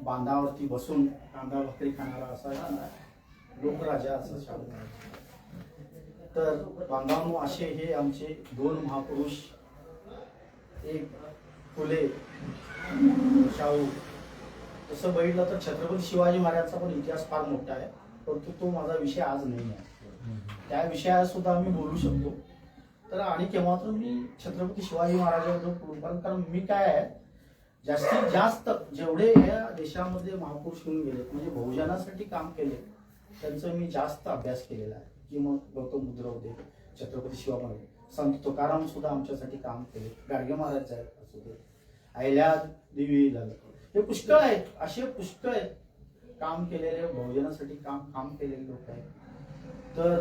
बांधावरती बसून कांदा भाकरी खाणारा असा लोकराजा असं शाहू महाराज. तर बांधावनो असे हे आमचे 2 महापुरुष. एक फुले, शाहू. तसं बघितलं तर छत्रपती शिवाजी महाराजांचा पण इतिहास फार मोठा आहे, परंतु तो माझा विषय आज नाही आहे. त्या विषयात सुद्धा आम्ही बोलू शकतो. तर आणि केव्हा तर मी छत्रपती शिवाजी महाराजांबद्दल, कारण मी काय आहे जास्तीत जास्त जेवढे या देशामध्ये महापुरुष होऊन गेले म्हणजे बहुजनासाठी काम केले त्यांचं मी जास्त अभ्यास केलेला आहे. की मग गौतम बुद्ध होते, छत्रपती शिवाजी महाराज, संत तुकाराम सुद्धा आमच्यासाठी काम केले, गाडगे महाराज आहेत, असू दे, अहिल्या देवी झालं, हे पुष्कळ आहेत. असे पुष्कळ आहेत काम केलेले, बहुजनासाठी काम केलेले लोक आहेत. तर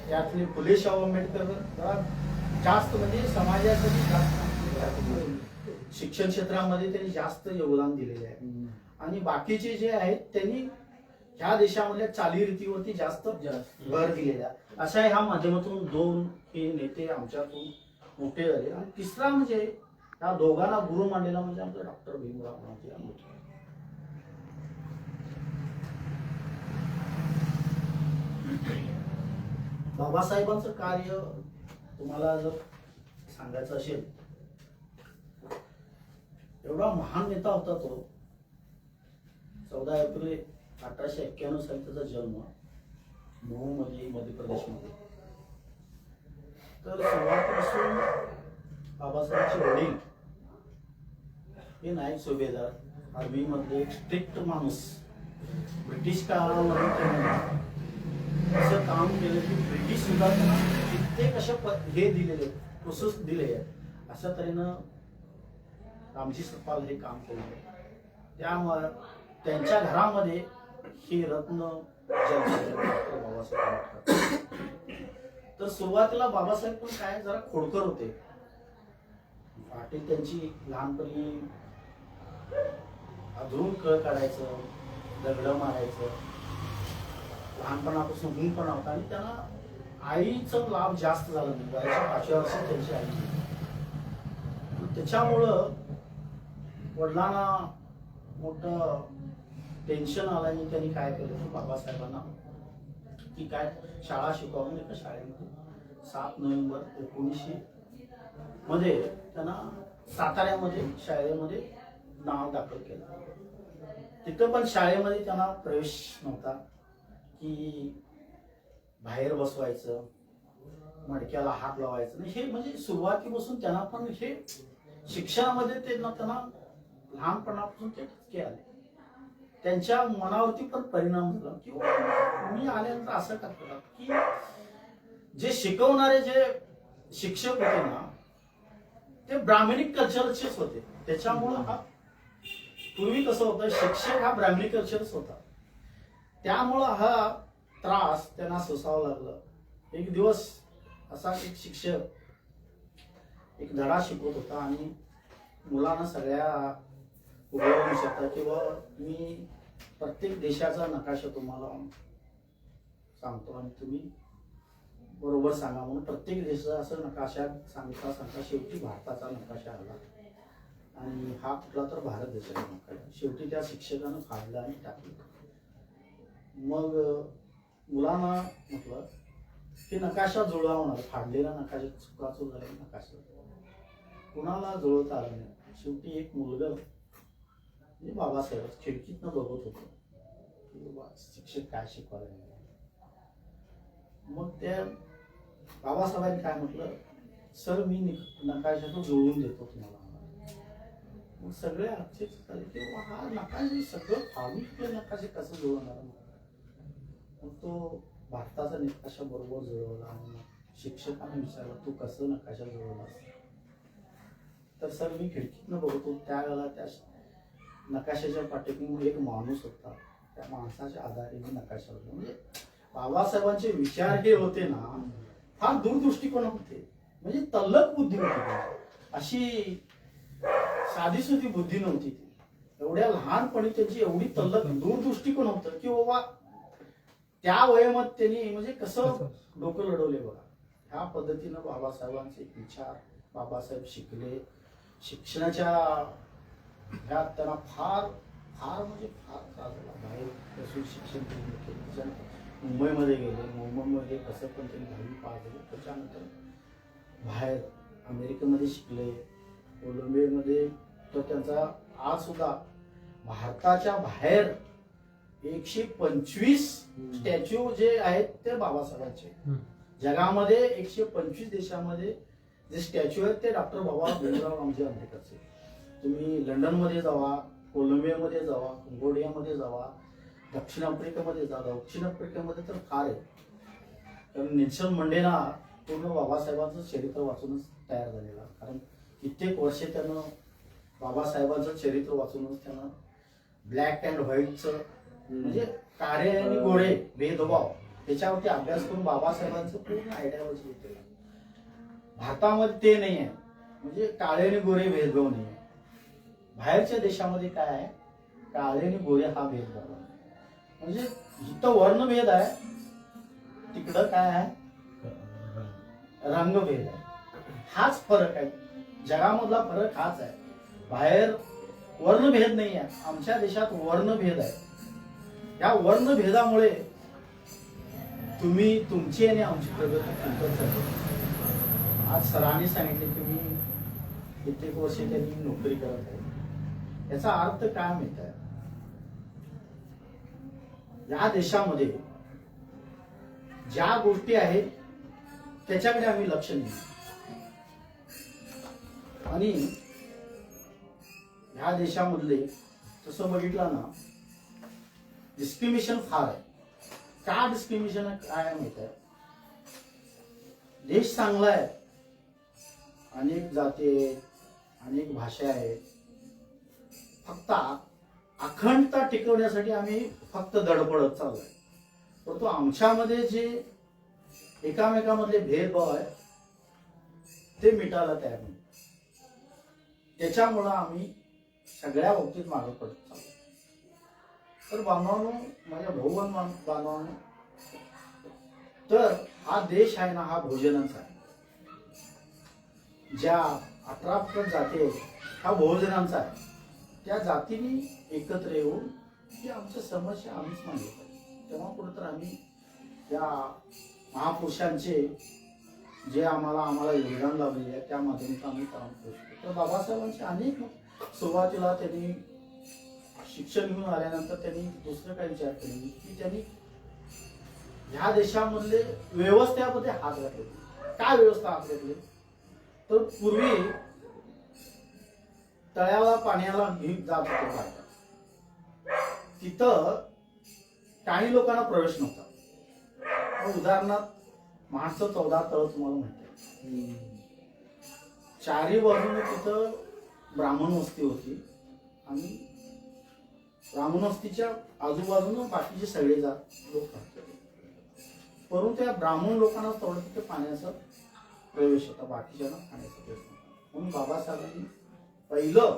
त्यातले फुले शाहू आंबेडकर जरा जास्त म्हणजे समाजासाठी जास्त शिक्षण क्षेत्रामध्ये त्यांनी जास्त योगदान दिलेले आहे. आणि बाकीचे जे आहेत त्यांनी ह्या देशामधल्या चालीरीतीवरती जास्त भर दिलेला आहे. अशा ह्या माध्यमातून 2 हे नेते आमच्यातून मोठे झाले. आणि तिसरा म्हणजे ह्या दोघांना गुरु मानलेला म्हणजे आमचा डॉक्टर भीमराव आंबेडकर. बाबासाहेबांचं कार्य तुम्हाला जर सांगायचं असेल, एवढा महान नेता होता तो. 14 एप्रिल 1891 साली त्याचा जन्म महू मध्ये, मध्य प्रदेशमध्ये. तर सुरुवातीपासून बाबासाहेबांचे वडील हे नाईक सुभेदार आर्मी मधले एक स्ट्रिक्ट माणूस. ब्रिटिश काळामध्ये त्यांनी असं काम केलं की ब्रिटिश सुद्धा त्यांना कित्येक अशा हे दिलेले प्रोसेस दिले आहे. अशा तऱ्हेनं रामजी सतपाल हे काम केलं. त्यामुळे त्यांच्या घरामध्ये हे रत्न जन्मले डॉक्टर बाबासाहेब आंबेडकर. तर सुरुवातीला बाबासाहेब पण काय जरा खोडकर होते. पहाटे त्यांची लहानपणी अधरून कळ काढायचं, दगड मारायचं, लहानपणापासून गुण पण होता आणि त्यांना आईचा लाभ जास्त झाला नाही. वयाच्या 5व्या वर्षी त्यांची आई गेली. त्याच्यामुळं वडिलांना मोठं टेन्शन आलं आणि त्यांनी काय केलं की बाबासाहेबांना की काय शाळा शिकवावं. एका शाळेमध्ये 7 नोव्हेंबर 1900 मध्ये त्यांना साताऱ्यामध्ये शाळेमध्ये नाव दाखल केलं. तिथं पण शाळेमध्ये त्यांना प्रवेश नव्हता की बाहेर बसवायचं, मडक्याला हात लावायचं नाही. हे म्हणजे सुरुवातीपासून त्यांना पण हे शिक्षणामध्ये त्यांना लहानपणापासून ते ठसके आले. त्यांच्या मनावरती पण परिणाम झाला की मी आल्यानंतर असं करतात की जे शिकवणारे जे शिक्षक होते ना ते ब्राह्मणिक कल्चरचेच होते. त्याच्यामुळं हा पूर्वी कसं होतं, शिक्षक हा ब्राह्मणिक कल्चरच होता. त्यामुळं हा त्रास त्यांना सोसावं लागलं. एक दिवस असा एक शिक्षक एक धडा शिकवत होता आणि मुलांना सगळ्या उभं शकता किंवा मी प्रत्येक देशाचा नकाशा तुम्हाला सांगतो आणि तुम्ही बरोबर सांगा म्हणून प्रत्येक देशाचा असं नकाशा सांगता सांगता शेवटी भारताचा नकाशा आला आणि हा कुठला तर भारत देशाचा नकाशा शेवटी त्या शिक्षकानं फाडला आणि टाकलं. मग मुलांना म्हटलं की नकाशा जुळवणार, फाडलेला नकाशा चुकाचूक झालेला नकाशा कुणाला जुळवता आलं नाही. शेवटी एक मुलगा म्हणजे बाबासाहेब खिडकीतनं बघत होतो की शिक्षक काय शिकवायला. मग त्या बाबासाहेबांनी काय म्हटलं, सर मी नकाशाचं जुळवून देतो तुम्हाला. मग सगळे आश्चर्य झाले की हा नकाशे सगळं फाडून नकाशे कसं जुळवणार. मग तो भारताचा नकाशा बरोबर जुळवला आणि शिक्षकांना विचारलं तू कसं नकाशा जुळवलास. तर सर मी खिडकीतनं बघतो त्यावेळेला त्या नकाशाच्या पाठीमागे एक माणूस होता, त्या माणसाच्या आधारे मी नकाशा होता. म्हणजे बाबासाहेबांचे विचार हे होते ना फार दूरदृष्टिकोन होते. म्हणजे तल्लख बुद्धी होती. अशी साधी सुधी बुद्धी नव्हती ती. एवढ्या लहानपणी त्यांची एवढी तल्लख दूरदृष्टिकोन होतं की बाबा त्या वयामध्ये त्यांनी म्हणजे कसं डोकं लढवले बघा. ह्या पद्धतीनं बाबासाहेबांचे विचार बाबासाहेब शिकले. शिक्षणाच्या ह्यात त्यांना फार फार म्हणजे फार त्रास झाला. बाहेर बसून शिक्षण केले. मुंबईमध्ये गेले. मुंबईमध्ये कसं पण त्यांनी 10वी पास झाले. त्याच्यानंतर बाहेर अमेरिकेमध्ये शिकले. कोलंबियामध्ये तर त्यांचा आज सुद्धा भारताच्या बाहेर 125 स्टॅच्यू जे आहेत ते बाबासाहेबांचे. जगामध्ये 125 देशामध्ये जे स्टॅच्यू आहेत ते डॉक्टर बाबा भीमराव रामजी आंबेडकरचे. तुम्ही लंडनमध्ये जावा, कोलंबियामध्ये जावा, कंबोडियामध्ये जावा, दक्षिण आफ्रिकेमध्ये जा. दक्षिण आफ्रिकेमध्ये तर फार आहे. कारण नेल्सन मंडेला पूर्ण बाबासाहेबांचं चरित्र वाचूनच तयार झालेला. कारण कित्येक वर्षे त्यानं बाबासाहेबांचं चरित्र वाचूनच त्यानं ब्लॅक अँड व्हाईटचं म्हणजे काळे आणि गोरे भेदभाव त्याच्यावरती अभ्यास करून बाबासाहेबांचं पूर्ण आयडियालॉजी घेतलेलं. भारतामध्ये ते नाही आहे. म्हणजे काळे आणि गोरे भेदभाव नाही आहे. बाहेरच्या देशामध्ये काय आहे, काळे आणि गोरे हा भेदभाव आहे. म्हणजे इथं वर्णभेद आहे, तिकडं काय आहे रंगभेद आहे. हाच फरक आहे. जगामधला फरक हाच आहे. बाहेर वर्णभेद नाही आहे, आमच्या देशात वर्णभेद आहे. या वर्णभेदामुळे तुम्ही तुमची आणि आमची प्रगती खुंटत जाते. आज सरांनी सांगितले की मी कित्येक वर्षे त्यांनी नोकरी करत आहे. याचा अर्थ काय माहित आहे, या देशामध्ये ज्या गोष्टी आहेत त्याच्याकडे आम्ही लक्ष नाही. आणि ह्या देशामधले तसं बघितलं ना डिस्क्रिमिनेशन फार आहे. का डिस्क्रिमिनेशन काय माहित आहे, देश चांगला आहे, अनेक जाती आहेत, अनेक भाषा आहेत, फक्त अखंडता टिकवण्यासाठी आम्ही फक्त धडपडत चाललोय. परंतु आमच्यामध्ये जे एकामेकामधले भेदभाव आहे ते मिटायला तयार नाही. त्याच्यामुळं आम्ही सगळ्या बाबतीत मागे पडत चाललो. तर बांधवांनो, माझ्या भाऊ बांधवांनो, तर हा देश आहे ना, हा भोजनाचा आहे. ज्या 18 जाती आहेत हा भोजनांचा आहे. त्या जातीने एकत्र येऊन जी आमच्या समस्या आम्हीच मांडली पाहिजे. तेव्हा कुठं तर आम्ही त्या महापुरुषांचे जे आम्हाला योगदान लाभलेले आहे त्या माध्यमातून आम्ही काम करू शकतो. तर बाबासाहेबांचे अनेक सुरुवातीला त्यांनी शिक्षण घेऊन आल्यानंतर त्यांनी दुसरं काही विचार केले की त्यांनी ह्या देशामधले व्यवस्थेमध्ये हात घातले. काय व्यवस्था हात घातली? तर पूर्वी तळ्याला पाण्याला घेऊन जात होते बाहेर. तिथं काही लोकांना प्रवेश नव्हता. उदाहरणार्थ महाडचं 14 तळ तुम्हाला माहिती आहे. चारी बाजूने तिथं ब्राह्मण वस्ती होती आणि ब्राह्मण वस्तीच्या आजूबाजूने बाकीचे सगळे लोक राहत. परंतु त्या ब्राह्मण लोकांना तेवढं तिथे पाण्याचा प्रवेश होता, बाकीच्यांना पाण्याचा प्रवेश नव्हता. म्हणून बाबासाहेबांनी पहिलं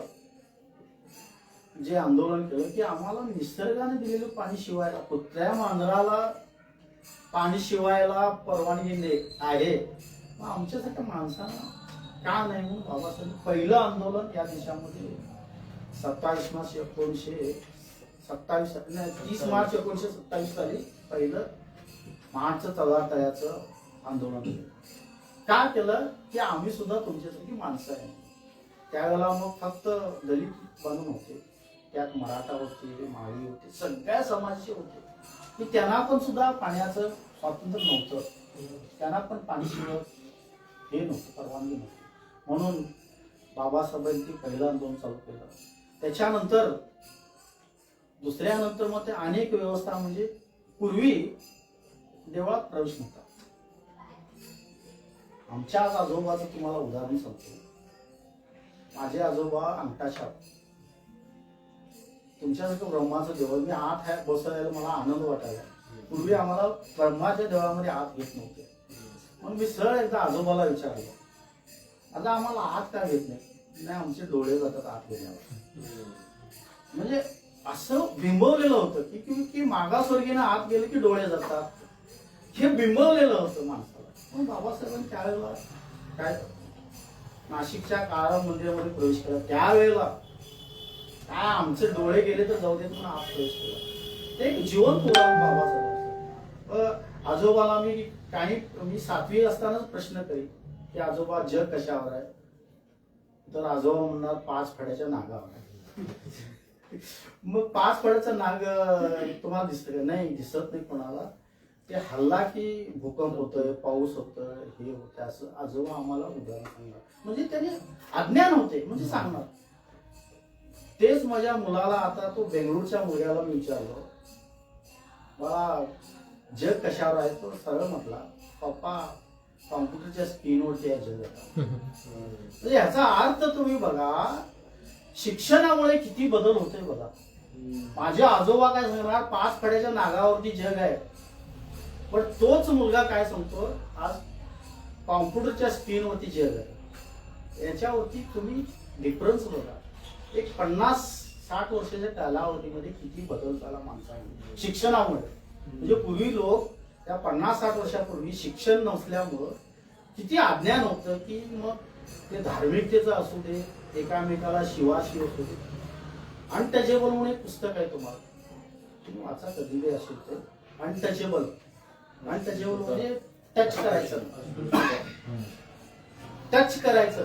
जे आंदोलन केलं की आम्हाला निसर्गाने दिलेलं पाणी शिवायला, कुत्र्या मांजराला पाणी शिवायला परवानगी आहे, मग आमच्यासाठी माणसांना का नाही? म्हणून बाबासाहेब पहिलं आंदोलन या देशामध्ये 30 मार्च 1927 साली पहिलं महाडचं 14 तळ्याचं आंदोलन केलं. का केलं की आम्ही सुद्धा तुमच्यासाठी माणसं आहे. त्यावेळेला मग फक्त दलित बांधून होते, त्यात मराठा होते, माळी होते, सगळ्या समाजाचे होते की त्यांना पण सुद्धा पाण्याचं स्वातंत्र्य नव्हतं. त्यांना पण पाणी शिवाय हे नव्हतं, परवानगी नव्हती. म्हणून बाबासाहेबांनी पहिलं आंदोलन चालू केलं. त्याच्यानंतर दुसऱ्यानंतर मग ते अनेक व्यवस्था, म्हणजे पूर्वी देवळात प्रवेश नव्हता. आमच्याच आजोबाचं तुम्हाला उदाहरण सांगतो. माझे आजोबा अंगठाछाप, तुमच्यासारखं ब्रह्माचं देवळ, मी आत बसायला मला आनंद वाटायला. पूर्वी आम्हाला ब्रह्माच्या देवळामध्ये आत घेत नव्हते. म्हणून मी सरळ एकदा आजोबाला विचारलं, आता आम्हाला आत का घेत नाही? आमचे डोळे जातात आत गेल्यावर. म्हणजे असं बिंबवलेलं होतं की मागासवर्गीय आत गेले की डोळे जातात, हे बिंबवलेलं होतं माणसाला. पण बाबासाहेबांनी त्यावेळेला काय नाशिकच्या काळा मंदिरामध्ये प्रवेश केला. त्यावेळेला काय आमचे डोळे गेले तर जाऊ देत म्हणून आत प्रवेश केला. ते एक जिवंत उदाहरण बाबासाहेब. आजोबाला मी 7वी असतानाच प्रश्न करी की आजोबा जग कशावर आहे? तर आजोबा म्हणणार 5 फड्याच्या नागावर आहे. मग 5 फड्याचं नाग तुम्हाला दिसत का? नाही, दिसत नाही कोणाला. ते हल्ला की भूकंप होतोय, पाऊस होतोय, हे होतंय, असं आजोबा आम्हाला उदाहरण सांगणार. म्हणजे त्याने अज्ञान होते म्हणजे सांगणार. तेच माझ्या मुलाला, आता तो बेंगळूरच्या मुलाला मी विचारलो, मला जग कशावर आहे? तो सरळ म्हटला, पप्पा कॉम्प्युटरच्या स्क्रीनवरती आहे जग. म्हणजे ह्याचा अर्थ तुम्ही बघा, शिक्षणामुळे किती बदल होतोय बघा. माझे आजोबा काय सांगणार, 5 फड्याच्या नागावरती जग आहे. पण तोच मुलगा काय सांगतो, आज कॉम्प्युटरच्या स्क्रीनवरती जग आहे. याच्यावरती तुम्ही डिफरन्स बघा. एक 50-60 वर्षाच्या कालावधीमध्ये किती बदल झाला माणसाने शिक्षणामुळे. म्हणजे पूर्वी लोक त्या 50-60 वर्षापूर्वी शिक्षण नसल्यामुळं किती अज्ञान होतं की मग ते धार्मिकतेचं असू दे, एकामेकाला शिवाशिव असू दे. अनटचेबल म्हणून एक पुस्तक आहे, तुम्हाला तुम्ही वाचा कधी असेल तर. अनटचेबल म्हणजे टच करायचं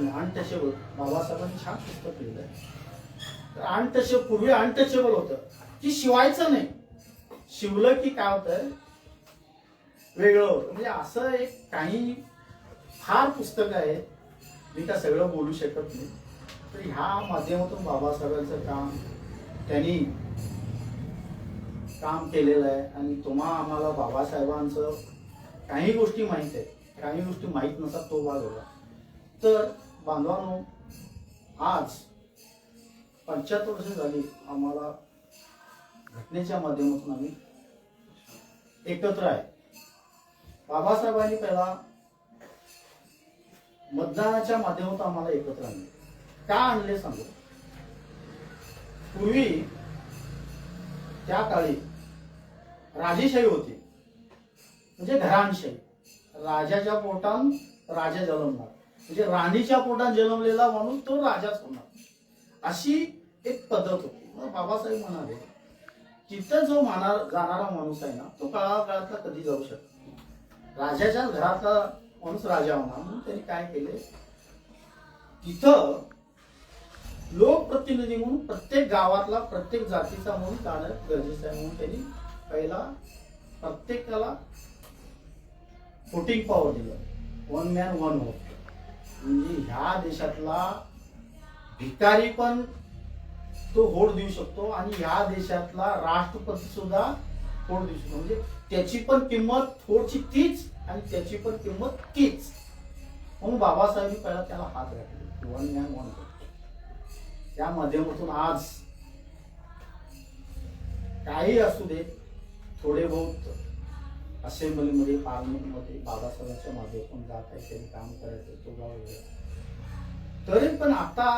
नाही, अनटचेबल. बाबासाहेबांनी छान पुस्तक लिहिलंय. तर अनटचेबल, पूर्वी अनटचेबल होतं की शिवायचं नाही, शिवलं की काय होतं वेगळं होतं. म्हणजे असं एक काही फार पुस्तक आहे, मी काय सगळं बोलू शकत नाही. तर ह्या माध्यमातून बाबासाहेबांचं काम त्यांनी काम केलेलं आहे. आणि तुम्हा आम्हाला बाबासाहेबांचं काही गोष्टी माहीत आहेत, काही गोष्टी माहीत नसतात, तो भाग होता. तर बांधवांनो, आज 75 वर्ष झाली आम्हाला घटनेच्या माध्यमातून आम्ही एकत्र आहे. बाबासाहेबांनी पहिला मतदानाच्या माध्यमातून आम्हाला एकत्र आणले. का आणले सांगू. पूर्वी त्या काळी राजेशाही होती, म्हणजे घराणशाही. राजाच्या पोटान राजा जन्मणार, म्हणजे राणीच्या पोटात जन्मलेला माणूस तो राजाच होणार, अशी एक पद्धत होती. मग बाबासाहेब म्हणाले तिथं जो जाणारा माणूस आहे ना, तो काळातला कधी जाऊ शकतो नाही. राजाच्या घरातला माणूस राजा होणार. म्हणून त्यांनी काय केले, तिथं लोकप्रतिनिधी म्हणून प्रत्येक गावातला प्रत्येक जातीचा म्हणून जाणं गरजेचं आहे. म्हणून त्यांनी पहिला प्रत्येकाला वोटिंग पॉवर दिलं. One man one vote. म्हणजे ह्या देशातला भिकारी पण तो वोट देऊ शकतो आणि ह्या देशातला राष्ट्रपती सुद्धा वोट देऊ शकतो. म्हणजे त्याची पण किंमत वोटची तीच आणि त्याची पण किंमत तीच. म्हणून बाबासाहेबांनी पहिला त्याला हात घातले. One man one vote. त्या माध्यमातून आज काही असू दे, थोडे बहुत असेंब्लीमध्ये पार्लमेंटमध्ये बाबासाहेबांच्या माध्यमातून जात आहे, त्यांनी काम करायचं तो गाव वेगळा. तरी पण आता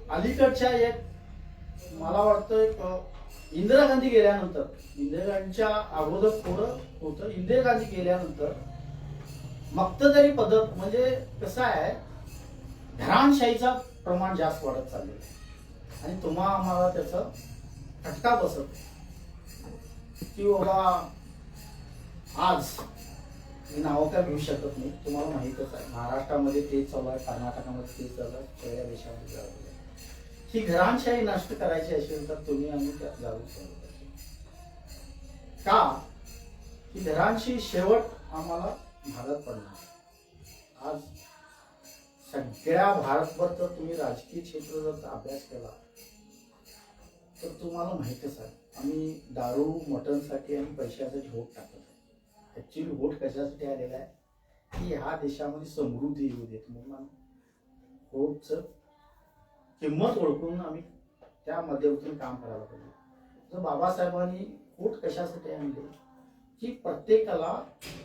अलीकडच्या एक मला वाटतं एक इंदिरा गांधी गेल्यानंतर, इंदिरा गांधीच्या अगोदर थोडं होतं, इंदिरा गांधी गेल्यानंतर मक्तदारी पद्धत म्हणजे कसं आहे, घराणशाहीचा प्रमाण जास्त वाढत चाललेलं आहे. आणि तुम्हा आम्हाला त्याचा फटका बसत की बाबा आज मी नावं काय घेऊ शकत नाही, तुम्हाला माहितच आहे. महाराष्ट्रामध्ये तेच चालू आहे, कर्नाटकामध्ये तेच चालू आहे, सगळ्या देशामध्ये चालू आहे. ही घराणशाही नष्ट करायची असेल तर तुम्ही आम्ही त्यात जाऊ शकतो. का की घराणशाही शेवट आम्हाला भागात पडणार. आज सगळ्या भारतभर जर तुम्ही राजकीय क्षेत्र जर अभ्यास केला तर तुम्हाला माहितच आहे, आम्ही दारू मटनसाठी आणि पैशासाठी वोट टाकत आहे. ऍक्च्युली वोट कशासाठी आलेला आहे की ह्या देशामध्ये समृद्धी येऊ देत म्हणून आम्ही वोटचं किंमत ओळखून आम्ही त्या माध्यमातून काम करायला पाहिजे. तर बाबासाहेबांनी वोट कशासाठी आणले की प्रत्येकाला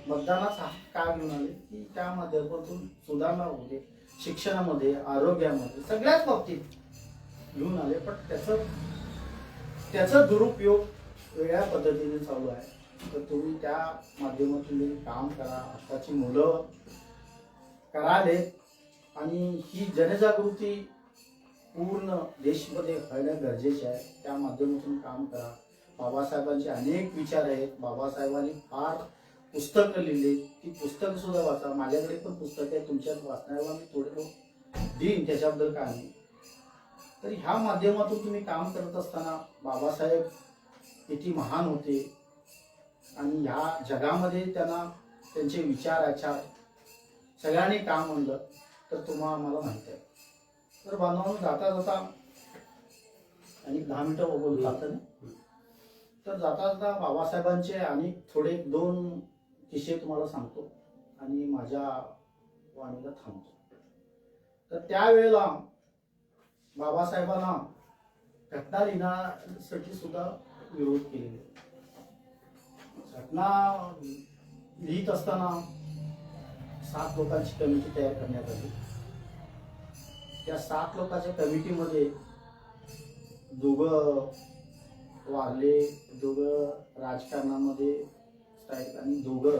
मतदानाचा हक्क का घेऊन आले की त्या माध्यमातून सुधारणा होऊ दे, शिक्षणामध्ये, आरोग्यामध्ये, सगळ्याच बाबतीत घेऊन आले. पण त्याचा दुरुपयोग वेगळ्या पद्धतीने चालू आहे. तर तुम्ही त्या माध्यमातून काम करा. आताची मुलं कराले आणि ही जनजागृती पूर्ण देशमध्ये व्हायला गरजेचे आहे. त्या माध्यमातून काम करा. बाबासाहेबांचे अनेक विचार आहेत. बाबासाहेबांनी फार पुस्तकं लिहिली, ती पुस्तकं सुद्धा वाचा. माझ्याकडे पण पुस्तक आहे, तुमच्यात वाचण्याला मी थोडे देईन, त्याच्याबद्दल काय नाही. तर ह्या माध्यमातून तुम्ही काम करत असताना बाबासाहेब किती महान होते आणि ह्या जगामध्ये त्यांना त्यांचे विचार आचार सगळ्यांनी काम आणलं तर तुम्हाला आम्हाला माहिती आहे. तर बांधवांनो, जाता जाता आणि 10 मिनिटं बोलतात ना, तर जाता जाता बाबासाहेबांचे आणि थोडे 2 किस्से तुम्हाला सांगतो आणि माझ्या वाणीला थांबतो. तर त्यावेळेला बाबासाहेबांना घटना लिहिण्यासाठी सुद्धा विरोध केलेला. घटना लिहित असताना 7 लोकांची कमिटी तयार करण्यात आली. त्या 7 लोकांच्या कमिटीमध्ये 2 वारले, 2 राजकारणामध्ये स्थायिक आणि 2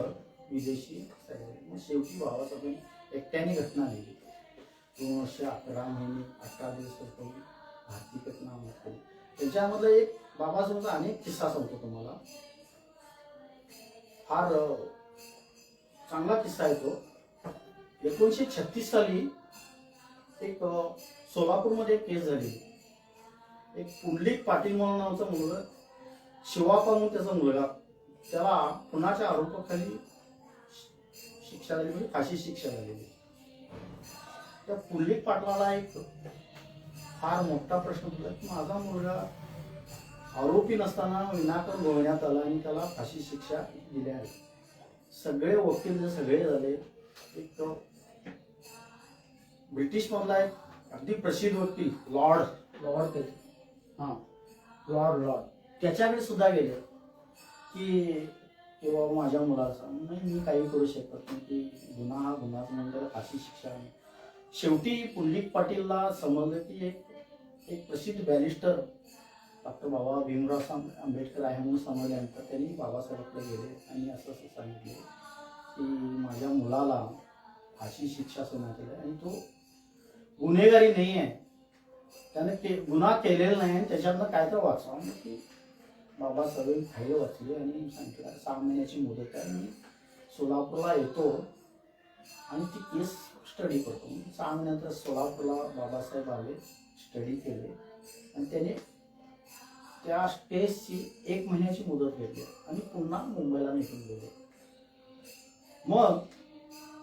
विदेशी स्थायिक. मग शेवटी बाबासाहेबांनी एकट्याने घटना लिहिली. 2 वर्ष 11 महिने 18 दिवस भारतीय घटना अंमलात केली. त्याच्यामधला एक बाबासाहेबांचा अनेक किस्सा सांगतो तुम्हाला. फार चांगला किस्सा आहे तो. 1936 साली एक सोलापूरमध्ये एक केस झाली. एक पुंडलिक पाटील म्हणून नावाचा मुलगा, शिवापा म्हणून त्याचा मुलगा, त्याला खुनाच्या आरोपाखाली शिक्षा झाली, म्हणजे फाशी शिक्षा झालेली. त्या पुंडलिक पाटलाला एक फार मोठा प्रश्न पडला की माझा मुलगा आरोपी नसताना विनाकारण गोवण्यात आला आणि त्याला फाशी शिक्षा दिली आहे. सगळे वकील सगळे झाले. एक ब्रिटिश मधला एक अगदी प्रसिद्ध वकील लॉर्ड त्याच्याकडे सुद्धा गेले की किंवा माझ्या मुलाचा नाही, मी काही करू शकत नाही, की गुन्हा हा गुन्हाच म्हणजे फाशी शिक्षा आहे. शेवटी पुंडलिक पाटीलला समजलं की एक प्रसिद्ध बॅरिस्टर डॉक्टर बाबा भीमराव आंबेडकर आहे म्हणून समजल्यानंतर त्यांनी बाबासाहेबांकडे गेले आणि असं सांगितले की माझ्या मुलाला फाशी शिक्षा सुनावण्यात आली आणि तो गुन्हेगारी नाही आहे, त्याने गुन्हा केलेला नाही आणि त्याच्यातनं काय तर वाचवा की बाबासाहेब फाईल वाचली आणि सांगितलं 6 महिन्याची मुदत आहे, मी सोलापूरला येतो आणि ती केस स्टडी करतो. 6 महिन्यानंतर सोलापूरला बाबासाहेब आले, स्टडी केले आणि त्याने त्या केसची 1 महिन्याची मुदत घेतली आणि पुन्हा मुंबईला निघून गेले. मग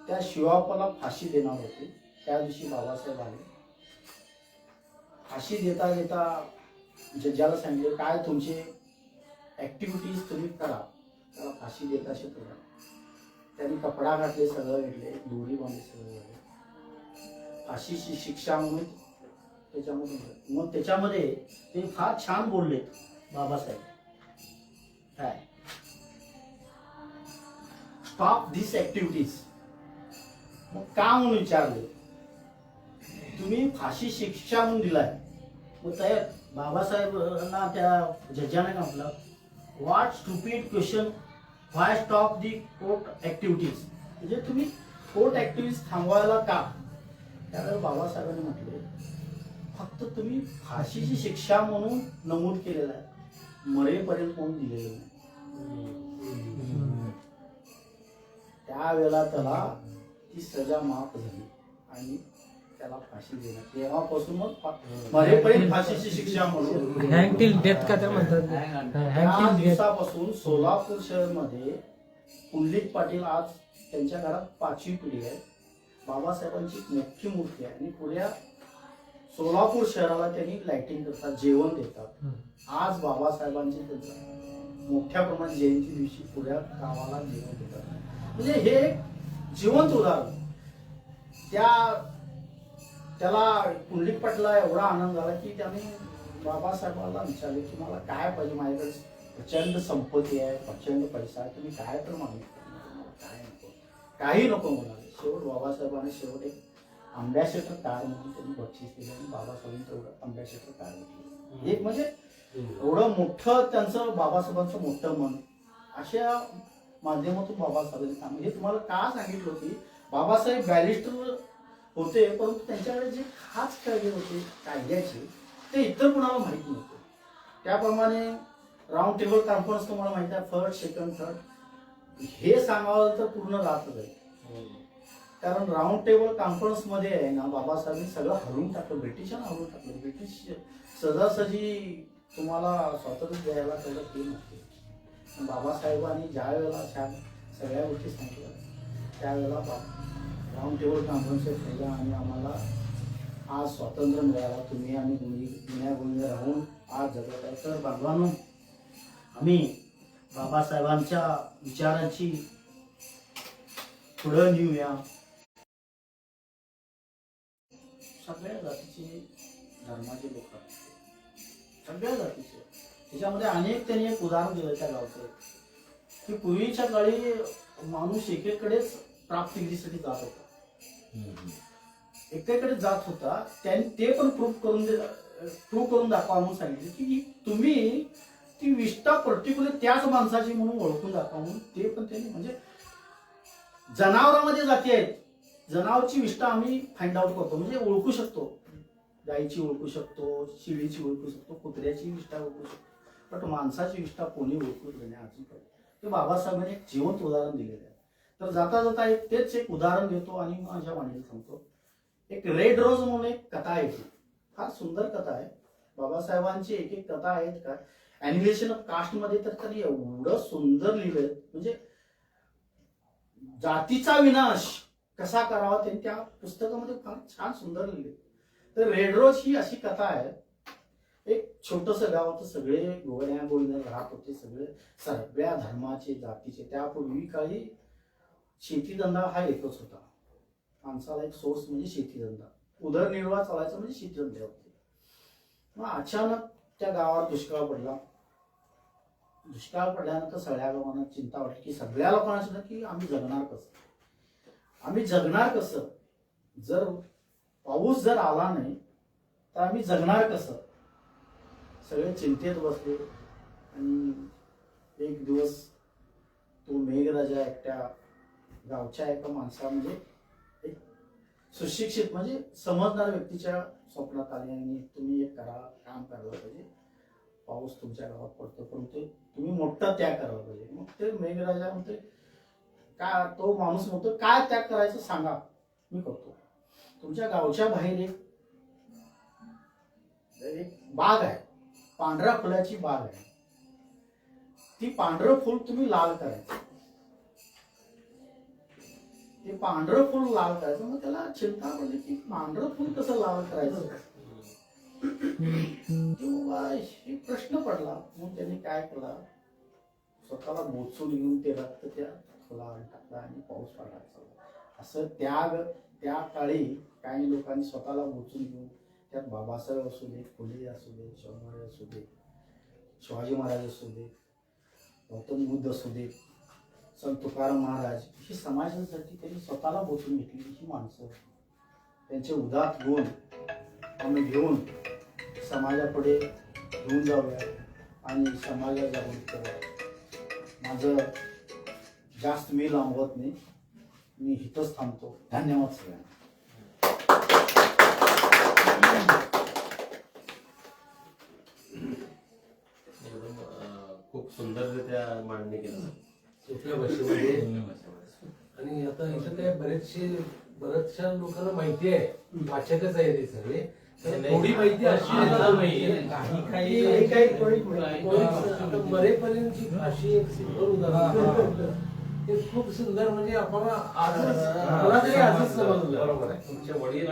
त्या शिवापाला फाशी देणार होते, त्या दिवशी बाबासाहेब आले. फाशी देता देता जजाला सांगितले काय तुमचे ऍक्टिव्हिटीज तुम्ही करा, त्याला फाशी देता शिकवला. त्यांनी कपडा घातले, सगळं घेतले, दोरी बांधले, सगळं झाले. फाशीची शिक्षा म्हणून त्याच्यामध्ये मग त्याच्यामध्ये ते फार छान बोलले बाबासाहेब. काय स्टॉप दिस ऍक्टिव्हिटीज. मग का म्हणून विचारले, तुम्ही फाशी शिक्षा म्हणून दिलाय. मग त्या बाबासाहेबांना त्या जजाने का म्हटलं what stupid question, why stop the court activities, म्हणजे तुम्ही कोर्ट ऍक्टिव्हिटीज थांबवायला का. त्यावेळेला बाबासाहेबांनी म्हटले फक्त तुम्ही फाशीची शिक्षा म्हणून नमूद केलेलं आहे, मरेपर्यंत कोण दिलेलं नाही. त्यावेळेला त्याला ती सजा माफ झाली आणि त्याला फाशी देण्यात. तेव्हापासून मग मरेपर्यंत फाशीची शिक्षा म्हणून हँग टिल डेथ का तर म्हणतात. त्या दिवसापासून सोलापूर शहरमध्ये पुंडलिक पाटील आज त्यांच्या घरात 5वी पिढी आहे. बाबासाहेबांची मोठी मूर्ती आहे आणि पुऱ्या सोलापूर शहराला त्यांनी लाइटिंग करतात, जेवण देतात. आज बाबासाहेबांची त्यांचं मोठ्या प्रमाणात जयंती दिवशी पुऱ्या गावाला जेवण देतात. म्हणजे हे एक जिवंत उदाहरण. त्याला पुंडलिक पाटला एवढा आनंद झाला की त्याने बाबासाहेबांना विचारले की मला काय पाहिजे, माझ्याकडे प्रचंड संपत्ती आहे, प्रचंड पैसा आहे, तुम्ही काय तर मागितलं, काय नको, काही नको म्हणाले. शेवट बाबासाहेबांनी शेवट एक अम्बॅसेडर कार म्हणून त्यांनी बक्षीस दिले आणि बाबासाहेबांनी तेवढं अम्बॅसेडर कार घेतली. एक म्हणजे एवढं मोठं त्यांचं बाबासाहेबांचं मोठं मन. अशा माध्यमातून बाबासाहेबांनी काम हे तुम्हाला का सांगितलं की बाबासाहेब बॅरिस्टर होते, परंतु त्यांच्याकडे जे खास कायदे होते कायद्याचे ते इतर कुणाला माहित नव्हते. त्याप्रमाणे राऊंड टेबल कॉन्फरन्स तुम्हाला माहिती आहे, फर्स्ट सेकंड थर्ड हे सांगावं तर पूर्ण राहत जाईल. कारण राऊंड टेबल कॉन्फरन्स मध्ये आहे ना बाबासाहेबांनी सगळं हरवून टाकलं, ब्रिटिशांना हरवून टाकलं. ब्रिटिश सहजासहजी तुम्हाला स्वातंत्र्य द्यायला तेवढं ते नसते. बाबासाहेबांनी ज्या वेळेला सगळ्या गोष्टी सांगितल्या त्यावेळेला राऊंड टेबल कॉन्फरन्स ठेवला आणि आम्हाला आज स्वातंत्र्य मिळाला. तुम्ही आम्ही गुन्ह्या गुन्हे राहून आज जगत आहे. तर बाबांनो आम्ही बाबासाहेबांच्या विचारांची पुढे नेऊया. सगळ्या जातीचे धर्माचे लोक आहेत, सगळ्या जातीचे. त्याच्यामध्ये अनेक त्यांनी एक उदाहरण दिलं त्या गावचं की पूर्वीच्या काळी माणूस एकेकडेच प्राप्तिगिरीसाठी जात होता, एकेकडे जात होता. त्यांनी ते पण प्रूव्ह करून दाखवा म्हणून सांगितले की तुम्ही ती विष्ठा पर्टिक्युलर त्याच माणसाची म्हणून ओळखून दाखवा म्हणून. ते पण त्यांनी म्हणजे जनावरांमध्ये जाती आहेत, जनावरची विष्ठा आम्ही फाइंड आउट करतो, म्हणजे ओळखू शकतो. गायीची ओळखू शकतो, शिळीची ओळखू शकतो, कुत्र्याची विष्ठा ओळखू शकतो, पण माणसाची विष्ठा कोणी ओळखू नाही अजून. ते बाबासाहेबांनी एक जिवंत उदाहरण दिलेलं आहे. तर जाता जाता तेच एक उदाहरण देतो आणि माझ्या वाणीला सांगतो. एक रेड रोज म्हणून एक कथा आहे, फार सुंदर कथा आहे. बाबासाहेबांची एक एक कथा आहेत का ॲनिमेशन ऑफ कास्ट मध्ये तर त्यांनी एवढं सुंदर लिहिलंय, म्हणजे जातीचा विनाश कसा करावा त्यांनी त्या पुस्तकामध्ये फार छान सुंदर लिहिले. तर रेड रोज ही अशी कथा आहे. एक छोटस गाव होतं, सगळे गोवण्या गोविंद राहत होते, सगळ्या धर्माचे जातीचे. त्यापूर्वी काही शेतीधंदा हा एकच होता, माणसाला एक सोर्स म्हणजे शेतीधंदा, उदरनिर्वाह चालायचा म्हणजे शेतीधंदे होते. मग अचानक त्या गावावर दुष्काळ पडला दुष्काळ पडल्यानंतर सगळ्या लोकांना चिंता वाटली की सगळ्या लोकांना सुद्धा की आम्ही जगणार कसं जर पाऊस जर आला नाही तर आम्ही जगणार कसं. सगळे चिंतेत बसले आणि एक दिवस तो मेघराजा एकट्या गावच्या एका माणसा म्हणजे एक सुशिक्षित म्हणजे समजणाऱ्या व्यक्तीच्या स्वप्नात आले आणि तुम्ही एक काम करायला पाहिजे. पाऊस तुमच्या गावात पडतो परंतु तुम्ही मोठा त्याग करायला पाहिजे. मग ते मेघराजा म्हणते काय, तो माणूस म्हणतो काय त्याग करायचं सांगा मी करतो. तुमच्या गावच्या बाहेर एक बाग आहे, पांढऱ्या फुलाची बाग आहे. ती पांढरं फुल तुम्ही लाल करायचं. ते पांढरं फुल लाल करायचं. मग त्याला चिंता पडली की पांढरं फुल कसं लाल करायचं. ही प्रश्न पडला. मग त्यांनी काय केला, स्वतःला बोचून घेऊन ते रक्त त्या फुलावर टाकला आणि पाऊस पडायचा. असं त्या काळी काही लोकांनी स्वतःला बोचून घेऊन त्यात बाबासाहेब असू दे, फुले असू दे, शाहू असू दे, शिवाजी महाराज असू दे, गौतम बुद्ध असू दे, संत तुकाराम महाराज, ही समाजासाठी त्यांनी स्वतःला बोचून घेतली. ही माणसं त्यांचे उदात्त गुण आम्ही घेऊन समाजापुढे घेऊन जाऊया आणि समाजाला जागृत करूया. माझं जास्त मी लांबवत नाही, मी इथंच थांबतो. धन्यवाद सगळ्यांना. खूप सुंदररित्या मांडणी केलं सोप्या भाषेमध्ये. आणि आता इथं काय बऱ्याचशा लोकांना माहिती आहे, वाचकच आहे ते सगळे. थोडी माहिती अशी मरेपर्यंतची अशी एक सिंपल उदाहरण ते खूप सुंदर म्हणजे आपण आजच समजलं. बरोबर आहे. तुमच्या वडील